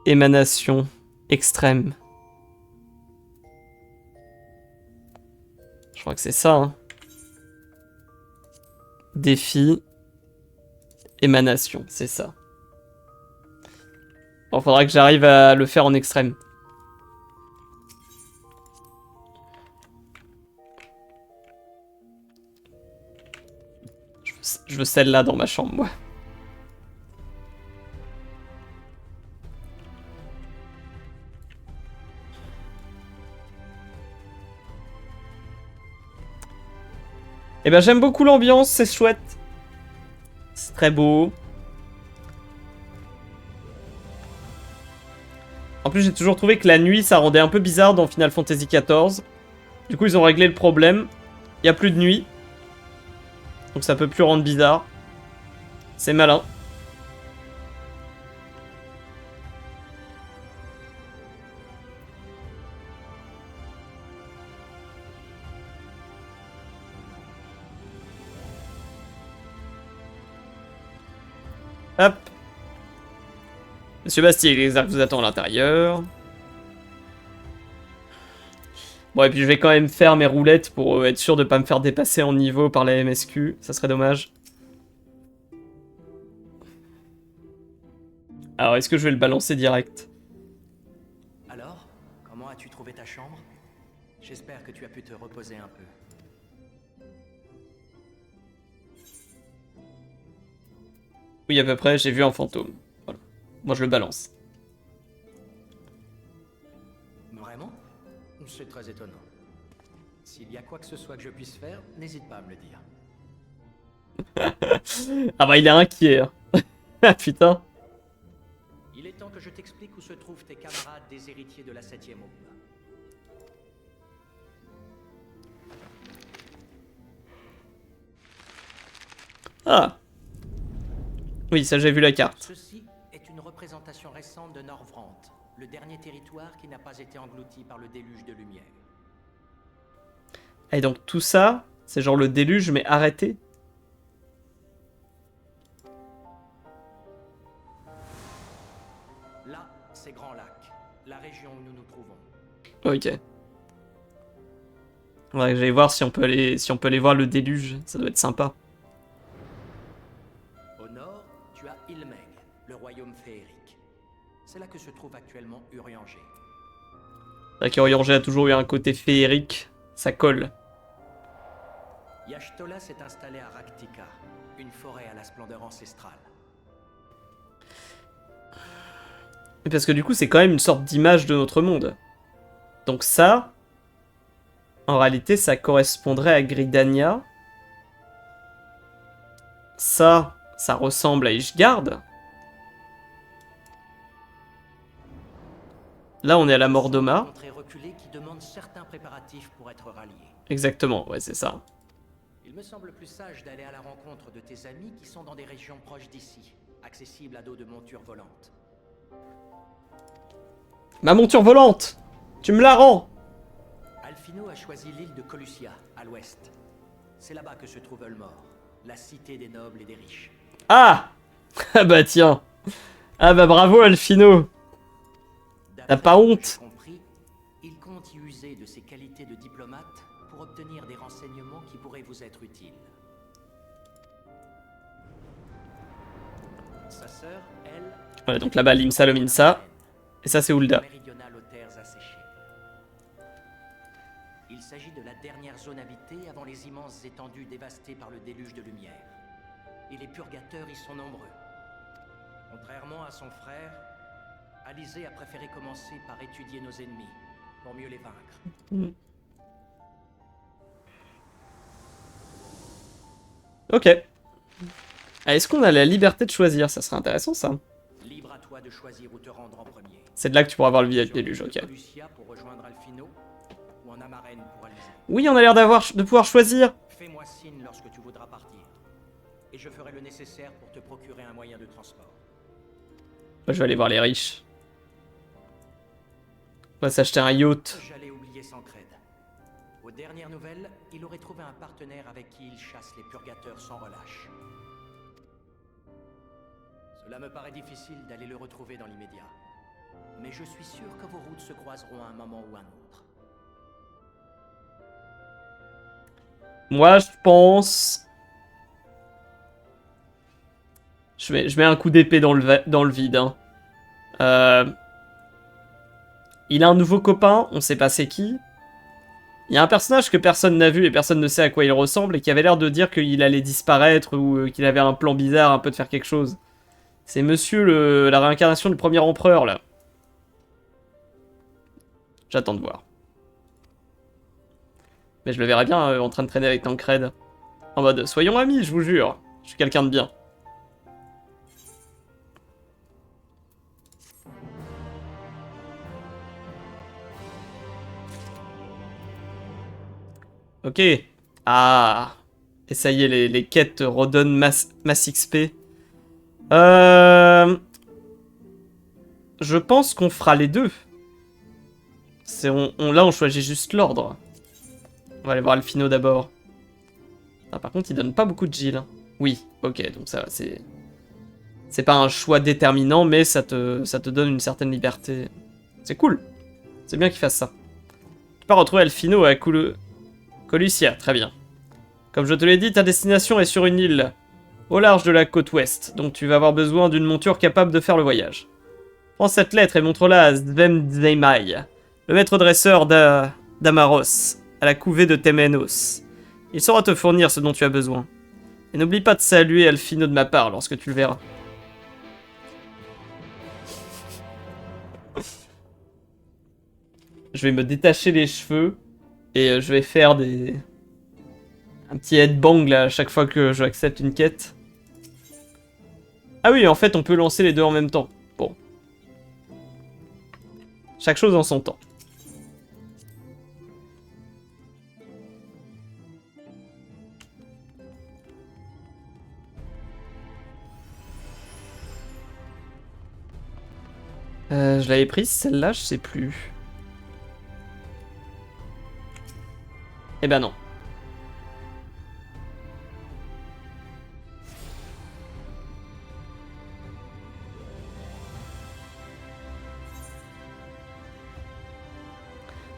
Émanation extrême. Je crois que c'est ça. Hein. Défi. Émanation, c'est ça. Bon, faudra que j'arrive à le faire en extrême. Je veux celle-là dans ma chambre, moi. Eh ben j'aime beaucoup l'ambiance, c'est chouette. C'est très beau. En plus j'ai toujours trouvé que la nuit ça rendait un peu bizarre dans Final Fantasy XIV. Du coup ils ont réglé le problème. Il n'y a plus de nuit. Donc ça peut plus rendre bizarre. C'est malin. Hop. Monsieur Bastille, les arcs vous attend à l'intérieur. Bon, et puis je vais quand même faire mes roulettes pour être sûr de pas me faire dépasser en niveau par la MSQ. Ça serait dommage. Alors, est-ce que je vais le balancer direct? Alors, comment as-tu trouvé ta chambre? J'espère que tu as pu te reposer un peu. Oui, à peu près, j'ai vu un fantôme. Voilà. Moi, je le balance. Vraiment? C'est très étonnant. S'il y a quoi que ce soit que je puisse faire, n'hésite pas à me le dire. Ah bah, il est inquiet. Hein. Ah putain. Il est temps que je t'explique où se trouvent tes camarades des héritiers de la 7e aube. Ah. Oui, ça j'ai vu la carte. Ceci est une représentation récente de Norvrant, le dernier territoire qui n'a pas été englouti par le déluge de lumière. Et donc tout ça, c'est genre le déluge mais arrêté. Là, c'est Grand Lac, la région où nous nous trouvons. Ok. Faudrait que j'aille voir si on peut aller voir le déluge. Ça doit être sympa. Au nord, tu as Ilmeg, le royaume féerique. C'est là que se trouve actuellement Urianger. C'est vrai qu'Urianger a toujours eu un côté féerique. Ça colle. Y'ashtola s'est installé à Raktika, une forêt à la splendeur ancestrale. Parce que du coup, c'est quand même une sorte d'image de notre monde. Donc ça, en réalité, ça correspondrait à Gridania. Ça ressemble à Ishgard. Là, on est à la Mordoma. Contrée reculée qui demande certains préparatifs pour être ralliés. Exactement, ouais, c'est ça. Il me semble plus sage d'aller à la rencontre de tes amis qui sont dans des régions proches d'ici, accessibles à dos de montures volantes. Ma monture volante! Tu me la rends! Alphino a choisi l'île de Colucia, à l'ouest. C'est là-bas que se trouve Ulmore, la cité des nobles et des riches. Ah! Ah bah tiens! Ah bah bravo Alphino! T'as pas honte? Compris, il compte y user de ses qualités de diplomate pour obtenir des renseignements qui pourraient vous être utiles. Sa sœur, elle... Voilà, donc là-bas, Limsa, Lominsa. Et ça, c'est Hulda. méridionale aux terres asséchées. Il s'agit de la dernière zone habitée avant les immenses étendues dévastées par le déluge de lumière. Et les purgateurs y sont nombreux. Contrairement à son frère, Alizé a préféré commencer par étudier nos ennemis, pour mieux les vaincre. Ok. Ah, est-ce qu'on a la liberté de choisir? Ça serait intéressant, ça. Libre à toi de choisir où te rendre en premier. C'est de là que tu pourras voir le déluge, ok. Colucia pour rejoindre Alphino, ou en Amarenne pour Alizé. Oui, on a l'air de pouvoir choisir. Fais-moi signe lorsque tu voudras partir. Et je ferai le nécessaire pour te procurer un moyen de transport. Moi, je vais aller voir les riches. On va s'acheter un yacht. J'allais oublier Sancred. Aux dernières nouvelles, il aurait trouvé un partenaire avec qui il chasse les purgateurs sans relâche. Cela me paraît difficile d'aller le retrouver dans l'immédiat. Mais je suis sûr que vos routes se croiseront à un moment ou un autre. Moi, je pense... Je mets un coup d'épée dans le vide. Hein. Il a un nouveau copain, on sait pas c'est qui. Il y a un personnage que personne n'a vu et personne ne sait à quoi il ressemble et qui avait l'air de dire qu'il allait disparaître ou qu'il avait un plan bizarre un peu de faire quelque chose. C'est monsieur la réincarnation du premier empereur, là. J'attends de voir. Mais je le verrai bien en train de traîner avec Tancred. En mode, soyons amis, je vous jure. Je suis quelqu'un de bien. Ok. Ah. Et ça y est, les quêtes redonnent masse XP. Je pense qu'on fera les deux. Là, on choisit juste l'ordre. On va aller voir Alphino d'abord. Ah, par contre, il donne pas beaucoup de Gilles. Oui, ok, donc ça va, c'est pas un choix déterminant, mais ça te donne une certaine liberté. C'est cool. C'est bien qu'il fasse ça. Tu peux retrouver Alphino à Colucia, très bien. Comme je te l'ai dit, ta destination est sur une île au large de la côte ouest, donc tu vas avoir besoin d'une monture capable de faire le voyage. Prends cette lettre et montre-la à Svemdzeimai, le maître dresseur d'Amaros, à la couvée de Temenos. Il saura te fournir ce dont tu as besoin. Et n'oublie pas de saluer Alphino de ma part lorsque tu le verras. Je vais me détacher les cheveux et je vais faire un petit headbang là à chaque fois que je accepte une quête. Ah oui, en fait, on peut lancer les deux en même temps. Bon. Chaque chose en son temps. Je l'avais prise celle-là, je sais plus. Eh ben non.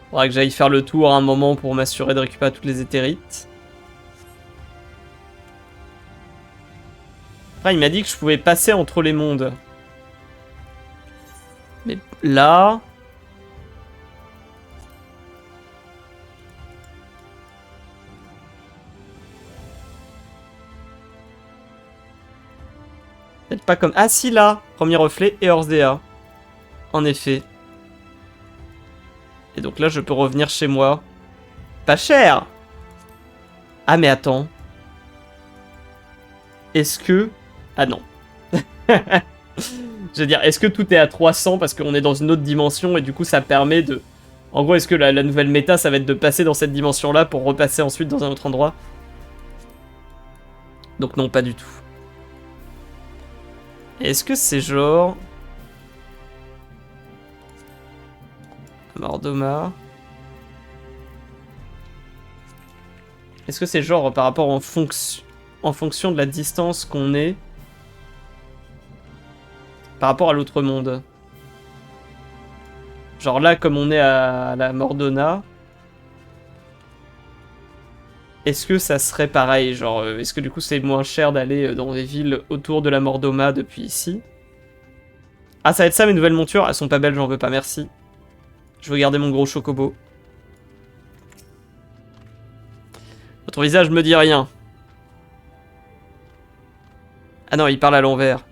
Faudra que j'aille faire le tour à un moment pour m'assurer de récupérer toutes les éthérites. Enfin, il m'a dit que je pouvais passer entre les mondes. Mais là... Peut-être pas comme... Ah si, là! Premier reflet et Orzdea. En effet. Et donc là, je peux revenir chez moi. Pas cher! Ah mais attends. Est-ce que... Ah non. Je veux dire, est-ce que tout est à 300 parce qu'on est dans une autre dimension et du coup ça permet de... En gros, est-ce que la nouvelle méta, ça va être de passer dans cette dimension-là pour repasser ensuite dans un autre endroit? Donc non, pas du tout. Est-ce que c'est genre... Mordoma. Est-ce que c'est genre par rapport en fonction de la distance qu'on est par rapport à l'autre monde? Genre là, comme on est à la Mordona, est-ce que ça serait pareil? Genre, est-ce que du coup c'est moins cher d'aller dans des villes autour de la Mordoma depuis ici? Ah, ça va être ça mes nouvelles montures? Elles sont pas belles, j'en veux pas, merci. Je veux garder mon gros chocobo. Votre visage me dit rien. Ah non, il parle à l'envers.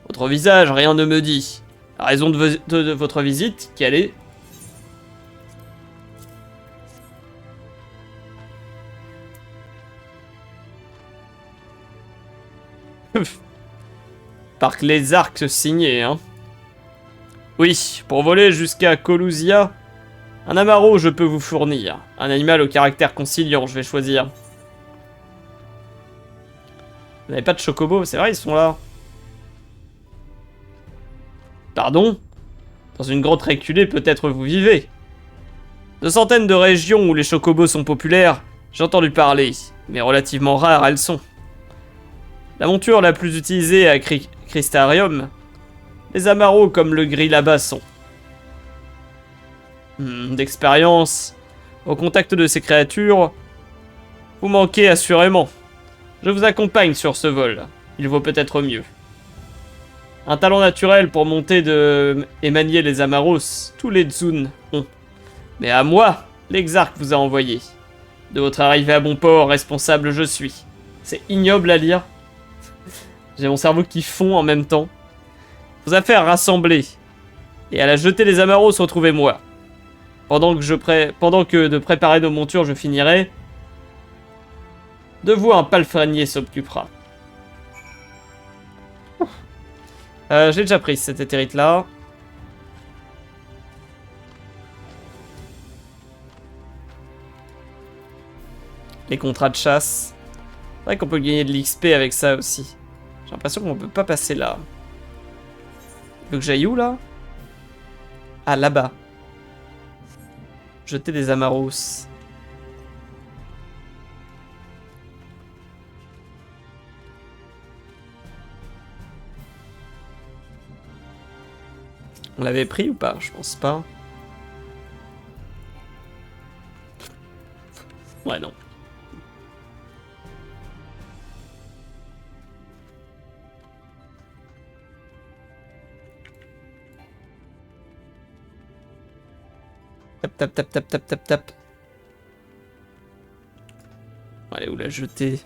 Votre visage, rien ne me dit. La raison de votre visite, quelle est? Parc les arcs signés, hein. Oui, pour voler jusqu'à Colusia, un amaro je peux vous fournir. Un animal au caractère conciliant, je vais choisir. Vous n'avez pas de chocobo, c'est vrai, ils sont là. Pardon? Dans une grotte reculée, peut-être vous vivez. De centaines de régions où les chocobos sont populaires, j'ai entendu parler, mais relativement rares elles sont. La monture la plus utilisée à Crystarium, les amaros comme le gris là-bas sont. D'expérience, au contact de ces créatures, vous manquez assurément. Je vous accompagne sur ce vol, il vaut peut-être mieux. Un talent naturel pour monter et manier les amaros, tous les Zun ont. Mais à moi, l'Exarque vous a envoyé. De votre arrivée à bon port, responsable je suis. C'est ignoble à lire. J'ai mon cerveau qui fond en même temps. Vos affaires rassemblées. Et à la jetée des amaros, retrouvez-moi. Pendant que de préparer nos montures, je finirai. De vous, un palefrenier s'occupera. J'ai déjà pris cette éthérite là. Les contrats de chasse. C'est vrai qu'on peut gagner de l'XP avec ça aussi. J'ai l'impression qu'on peut pas passer là. Il veut que j'aille où là? Ah, là-bas. Jeter des amaros. On l'avait pris ou pas? Je pense pas. Ouais, non. Tap, tap, tap, tap, tap, tap, tap. Allez, où la jeter?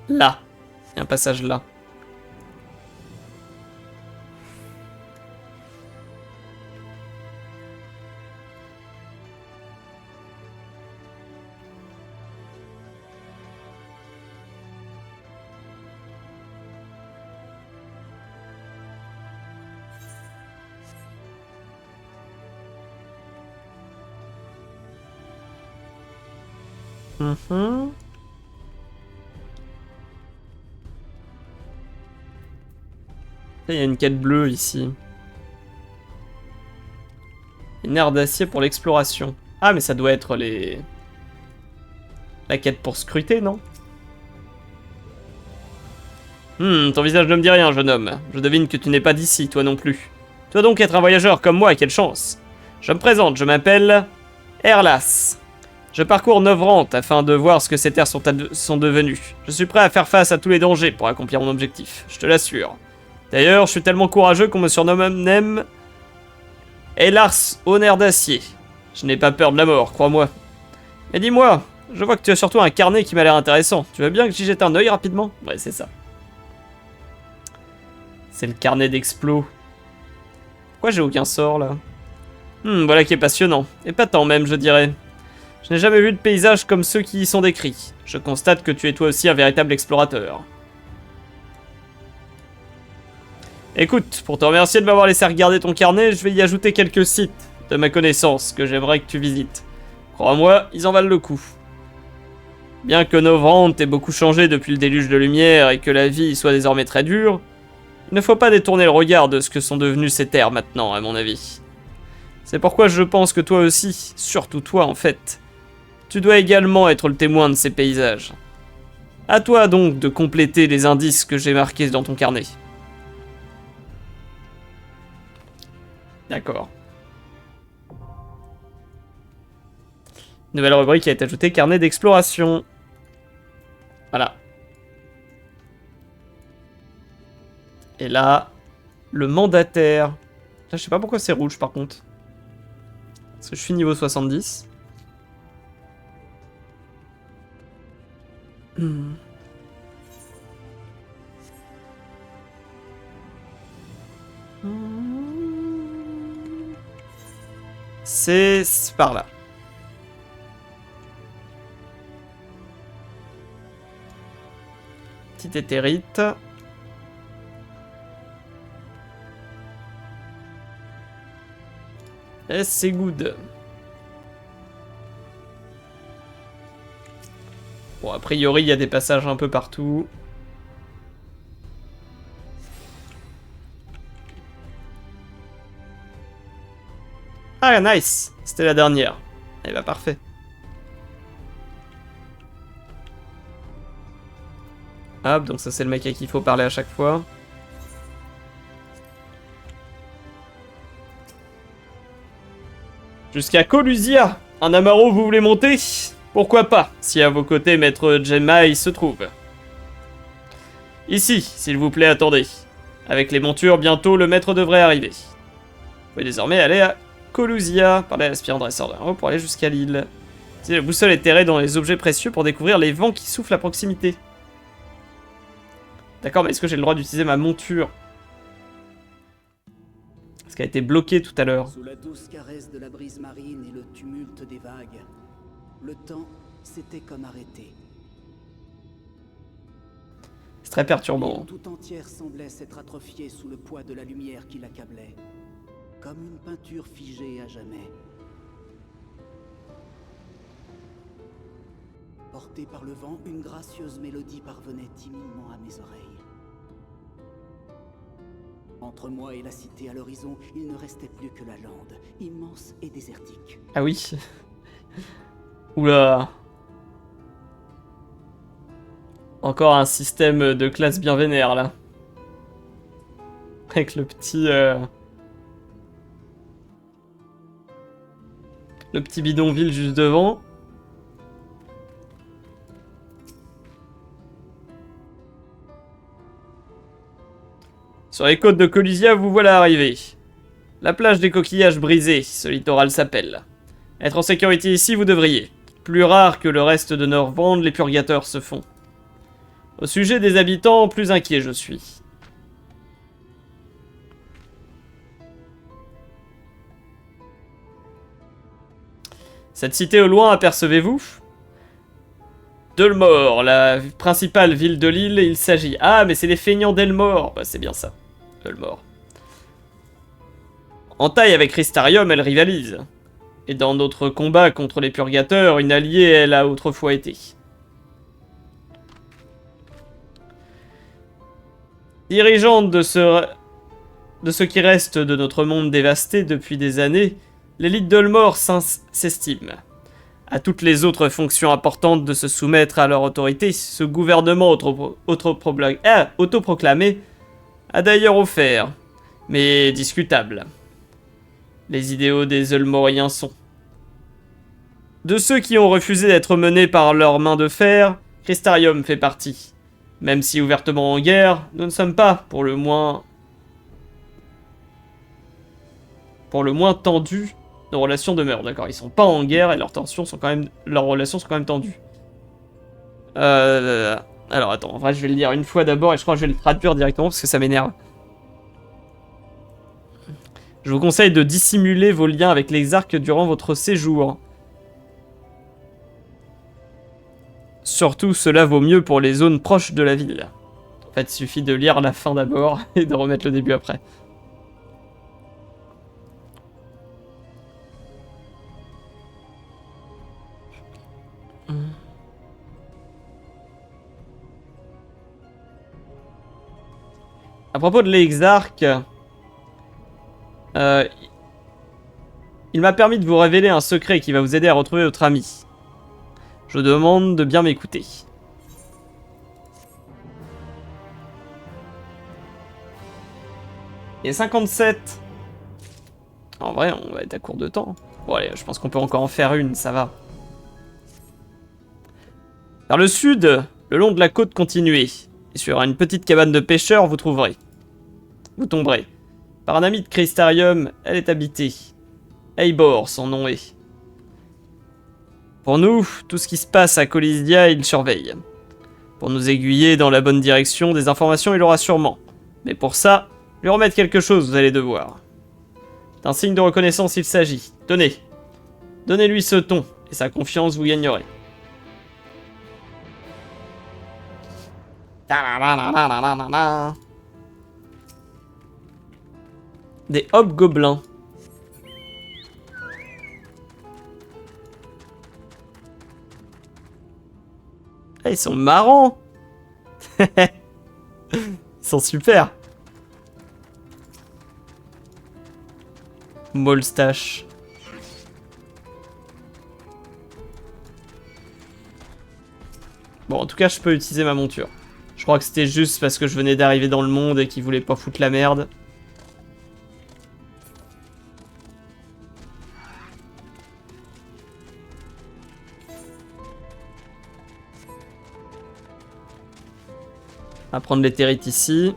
Là. Il y a un passage là. Il y a une quête bleue ici. Une aire d'acier pour l'exploration. Ah, mais ça doit être les... La quête pour scruter, non? Ton visage ne me dit rien, jeune homme. Je devine que tu n'es pas d'ici, toi non plus. Tu dois donc être un voyageur comme moi, quelle chance. Je me présente, je m'appelle... Erlas. Je parcours Novrant afin de voir ce que ces terres sont devenues. Je suis prêt à faire face à tous les dangers pour accomplir mon objectif, je te l'assure. D'ailleurs, je suis tellement courageux qu'on me surnomme Elars au nerf d'acier. Je n'ai pas peur de la mort, crois-moi. Mais dis-moi, je vois que tu as surtout un carnet qui m'a l'air intéressant. Tu veux bien que j'y jette un œil rapidement? Ouais, c'est ça. C'est le carnet d'explos. Pourquoi j'ai aucun sort, là? Voilà qui est passionnant. Épatant même, je dirais. Je n'ai jamais vu de paysage comme ceux qui y sont décrits. Je constate que tu es toi aussi un véritable explorateur. Écoute, pour te remercier de m'avoir laissé regarder ton carnet, je vais y ajouter quelques sites de ma connaissance que j'aimerais que tu visites. Crois-moi, ils en valent le coup. Bien que Novrant ait beaucoup changé depuis le déluge de lumière et que la vie y soit désormais très dure, Il ne faut pas détourner le regard de ce que sont devenus ces terres maintenant, à mon avis. C'est pourquoi je pense que toi aussi, surtout toi en fait, tu dois également être le témoin de ces paysages. À toi donc de compléter les indices que j'ai marqués dans ton carnet. D'accord. Nouvelle rubrique a été ajoutée, carnet d'exploration. Voilà. Et là, le mandataire. Là, je sais pas pourquoi c'est rouge par contre. Parce que je suis niveau 70. C'est par là. Petite éthérite. Et c'est good. Bon, a priori, il y a des passages un peu partout. Ah, nice! C'était la dernière. Eh bah, parfait. Hop, donc ça c'est le mec à qui il faut parler à chaque fois. Jusqu'à Colusia. Un Amaro, vous voulez monter? Pourquoi pas, si à vos côtés Maître Jemai se trouve. Ici, s'il vous plaît, attendez. Avec les montures, bientôt le maître devrait arriver. Vous pouvez désormais aller à Colusia, parler à l'aspirant dresseur d'un héros pour aller jusqu'à l'île. Utilisez la boussole éthérée dans les objets précieux pour découvrir les vents qui soufflent à proximité. D'accord, mais est-ce que j'ai le droit d'utiliser ma monture? Parce qu'elle a été bloquée tout à l'heure. Sous la douce caresse de la brise marine et le tumulte des vagues, le temps s'était comme arrêté. C'est très perturbant. L'île tout entière semblait s'être atrophiée sous le poids de la lumière qui l'accablait, comme une peinture figée à jamais. Portée par le vent, une gracieuse mélodie parvenait timidement à mes oreilles. Entre moi et la cité à l'horizon, il ne restait plus que la lande, immense et désertique. Ah oui. Oula. Encore un système de classe bien vénère, là. Avec le petit... Le petit bidonville juste devant. Sur les côtes de Colusia, vous voilà arrivé. La plage des coquillages brisés, ce littoral s'appelle. Être en sécurité ici, vous devriez. Plus rare que le reste de Norvand, les purgateurs se font. Au sujet des habitants, plus inquiet je suis. Cette cité au loin, apercevez-vous? Delmore, la principale ville de l'île, il s'agit... Ah, mais c'est les feignants d'Elmore. Bah, c'est bien ça. Delmore. En taille avec Crystarium, elle rivalise. Et dans notre combat contre les purgateurs, une alliée, elle a autrefois été. Dirigeante de ce qui reste de notre monde dévasté depuis des années, l'élite d'Elmore s'estime. À toutes les autres fonctions importantes de se soumettre à leur autorité, ce gouvernement autoproclamé a d'ailleurs offert, mais discutable. Les idéaux des Elmoriens sont. De ceux qui ont refusé d'être menés par leurs mains de fer, Crystarium fait partie. Même si ouvertement en guerre, nous ne sommes pas, pour le moins tendus. Nos relations demeurent, d'accord. Ils sont pas en guerre et leurs relations sont quand même tendues. Alors attends, en vrai je vais le lire une fois d'abord et je crois que je vais le traduire directement parce que ça m'énerve. Je vous conseille de dissimuler vos liens avec les arcs durant votre séjour. Surtout cela vaut mieux pour les zones proches de la ville. En fait il suffit de lire la fin d'abord et de remettre le début après. propos de l'exarque, il m'a permis de vous révéler un secret qui va vous aider à retrouver votre ami. Je vous demande de bien m'écouter. Et 57. En vrai, on va être à court de temps. Bon allez, je pense qu'on peut encore en faire une, ça va. Vers le sud, le long de la côte continuez. Et sur une petite cabane de pêcheurs, vous tomberez. Par un ami de Crystarium, elle est habitée. Eivor, son nom est. Pour nous, tout ce qui se passe à Colidia, il surveille. Pour nous aiguiller dans la bonne direction, des informations il aura sûrement. Mais pour ça, lui remettre quelque chose, vous allez devoir. D'un signe de reconnaissance il s'agit. Tenez. Donnez-lui ce ton, et sa confiance vous gagnerez. Des hobgoblins. Ah, ils sont marrants. Ils sont super. Molstache. Bon, en tout cas, je peux utiliser ma monture. Je crois que c'était juste parce que je venais d'arriver dans le monde et qu'ils voulaient pas foutre la merde. On va prendre l'éthérite ici.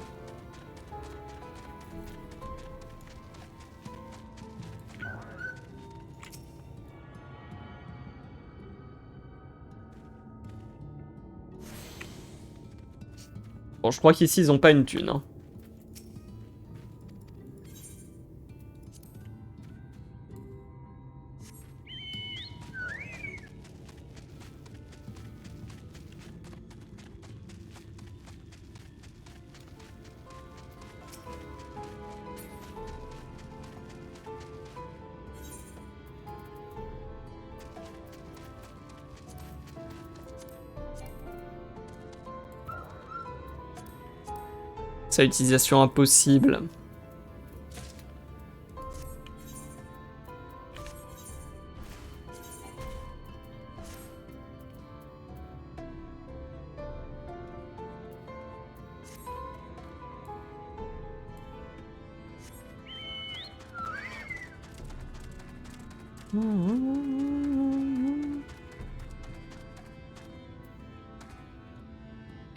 Bon, je crois qu'ici, ils ont pas une thune. Hein. Sa utilisation impossible.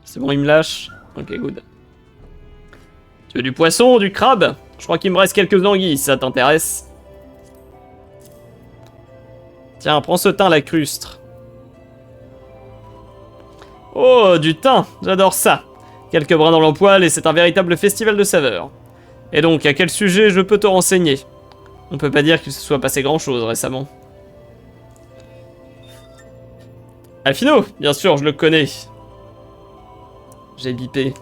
C'est bon, il me lâche. Ok, good. Tu veux du poisson ou du crabe? Je crois qu'il me reste quelques anguilles, si ça t'intéresse. Tiens, prends ce thym lacrustre. Oh, du thym, j'adore ça. Quelques brins dans l'empoil et c'est un véritable festival de saveurs. Et donc, à quel sujet je peux te renseigner? On peut pas dire qu'il se soit passé grand chose récemment. Alphino, bien sûr, je le connais. J'ai bipé.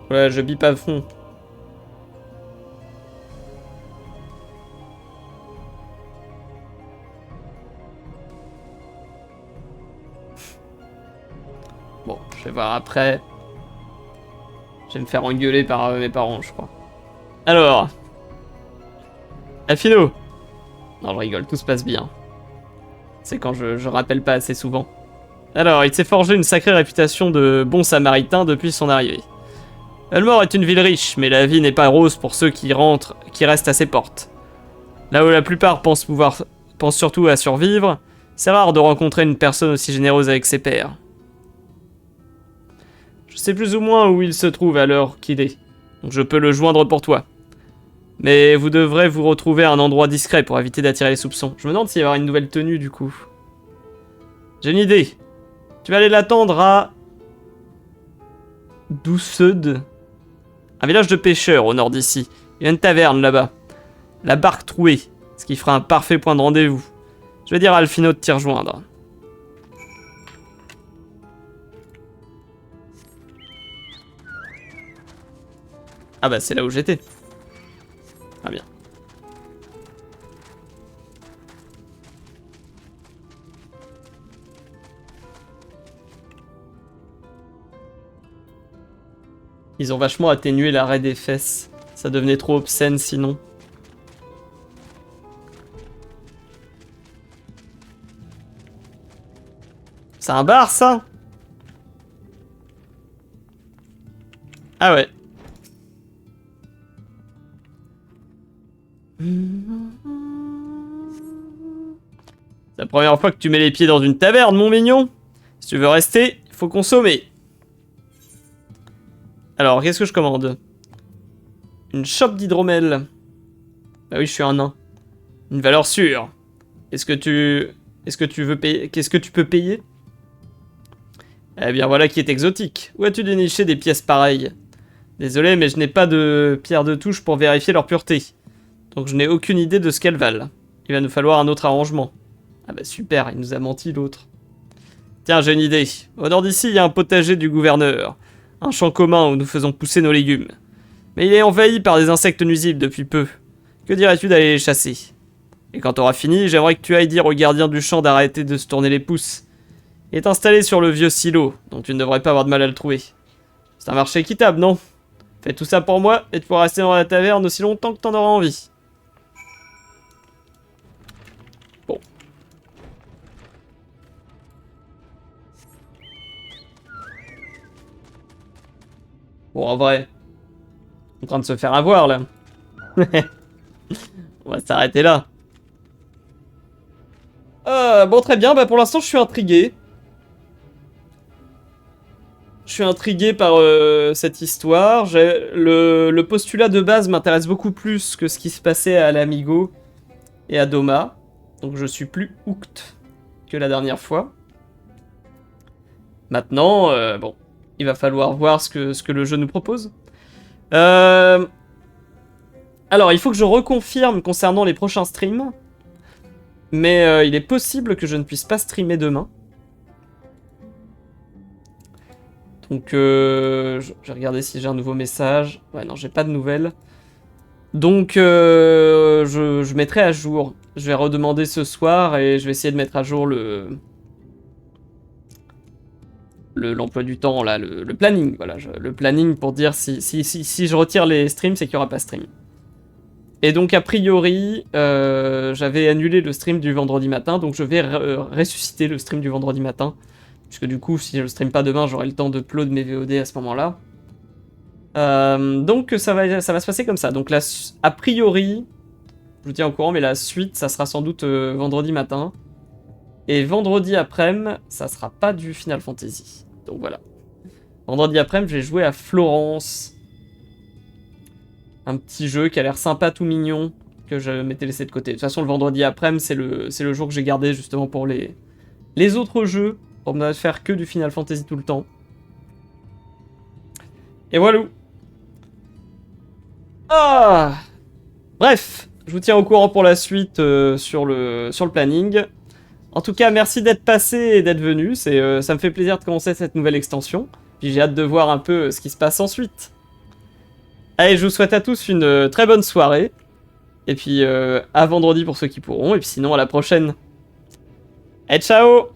Ouais, je bip à fond. Bon, je vais voir après. Je vais me faire engueuler par mes parents, je crois. Alors. Alphino. Non, je rigole, tout se passe bien. C'est quand je rappelle pas assez souvent. Alors, il s'est forgé une sacrée réputation de bon samaritain depuis son arrivée. Elmore est une ville riche, mais la vie n'est pas rose pour ceux qui restent à ses portes. Là où la plupart pensent surtout à survivre, c'est rare de rencontrer une personne aussi généreuse avec ses pairs. Je sais plus ou moins où il se trouve à l'heure qu'il est, donc je peux le joindre pour toi. Mais vous devrez vous retrouver à un endroit discret pour éviter d'attirer les soupçons. Je me demande s'il va y avoir une nouvelle tenue du coup. J'ai une idée. Tu vas aller l'attendre à... Douceud. Un village de pêcheurs au nord d'ici. Il y a une taverne là-bas. La barque trouée, ce qui fera un parfait point de rendez-vous. Je vais dire à Alphino de t'y rejoindre. Ah bah c'est là où j'étais. Ah bien. Ils ont vachement atténué l'arrêt des fesses. Ça devenait trop obscène sinon. C'est un bar, ça? Ah ouais. C'est la première fois que tu mets les pieds dans une taverne, mon mignon. Si tu veux rester, il faut consommer. Alors, qu'est-ce que je commande? Une chope d'hydromel. Bah oui, je suis un nain. Une valeur sûre. Est-ce que tu veux payer? Qu'est-ce que tu peux payer? Eh bien, voilà qui est exotique. Où as-tu déniché des pièces pareilles? Désolé, mais je n'ai pas de pierre de touche pour vérifier leur pureté. Donc je n'ai aucune idée de ce qu'elles valent. Il va nous falloir un autre arrangement. Ah bah super, il nous a menti l'autre. Tiens, j'ai une idée. Au nord d'ici, il y a un potager du gouverneur. Un champ commun où nous faisons pousser nos légumes. Mais il est envahi par des insectes nuisibles depuis peu. Que dirais-tu d'aller les chasser? Et quand t'auras fini, j'aimerais que tu ailles dire au gardien du champ d'arrêter de se tourner les pouces. Il est installé sur le vieux silo, donc tu ne devrais pas avoir de mal à le trouver. C'est un marché équitable, non? Fais tout ça pour moi, et tu pourras rester dans la taverne aussi longtemps que t'en auras envie. Bon. Bon, en vrai, on est en train de se faire avoir, là. On va s'arrêter là. Bon, très bien, bah pour l'instant, je suis intrigué. Je suis intrigué par cette histoire. Le postulat de base m'intéresse beaucoup plus que ce qui se passait à l'Amigo et à Doma. Donc je suis plus hooked que la dernière fois. Maintenant, bon, il va falloir voir ce que le jeu nous propose. Alors, il faut que je reconfirme concernant les prochains streams. Mais il est possible que je ne puisse pas streamer demain. Donc, je vais regarder si j'ai un nouveau message. Ouais, non, j'ai pas de nouvelles. Donc, je mettrai à jour. Je vais redemander ce soir et je vais essayer de mettre à jour l'emploi du temps, là, le planning. Voilà, le planning pour dire si je retire les streams, c'est qu'il n'y aura pas stream. Et donc, a priori, j'avais annulé le stream du vendredi matin, donc je vais ressusciter le stream du vendredi matin. Puisque du coup, si je le stream pas demain, j'aurai le temps de upload mes VOD à ce moment-là. Donc ça va se passer comme ça. Donc a priori, je vous tiens au courant, mais la suite, ça sera sans doute vendredi matin. Et vendredi après-midi, ça sera pas du Final Fantasy. Donc voilà. Vendredi après-midi, je vais jouer à Florence. Un petit jeu qui a l'air sympa, tout mignon, que je m'étais laissé de côté. De toute façon, le vendredi après-midi, c'est le jour que j'ai gardé justement pour les autres jeux. Pour ne faire que du Final Fantasy tout le temps. Et voilà. Ah. Bref, je vous tiens au courant pour la suite sur le planning. En tout cas, merci d'être passé et d'être venu. Ça me fait plaisir de commencer cette nouvelle extension. Puis j'ai hâte de voir un peu ce qui se passe ensuite. Allez, je vous souhaite à tous une très bonne soirée. Et puis à vendredi pour ceux qui pourront. Et puis sinon à la prochaine. Et ciao!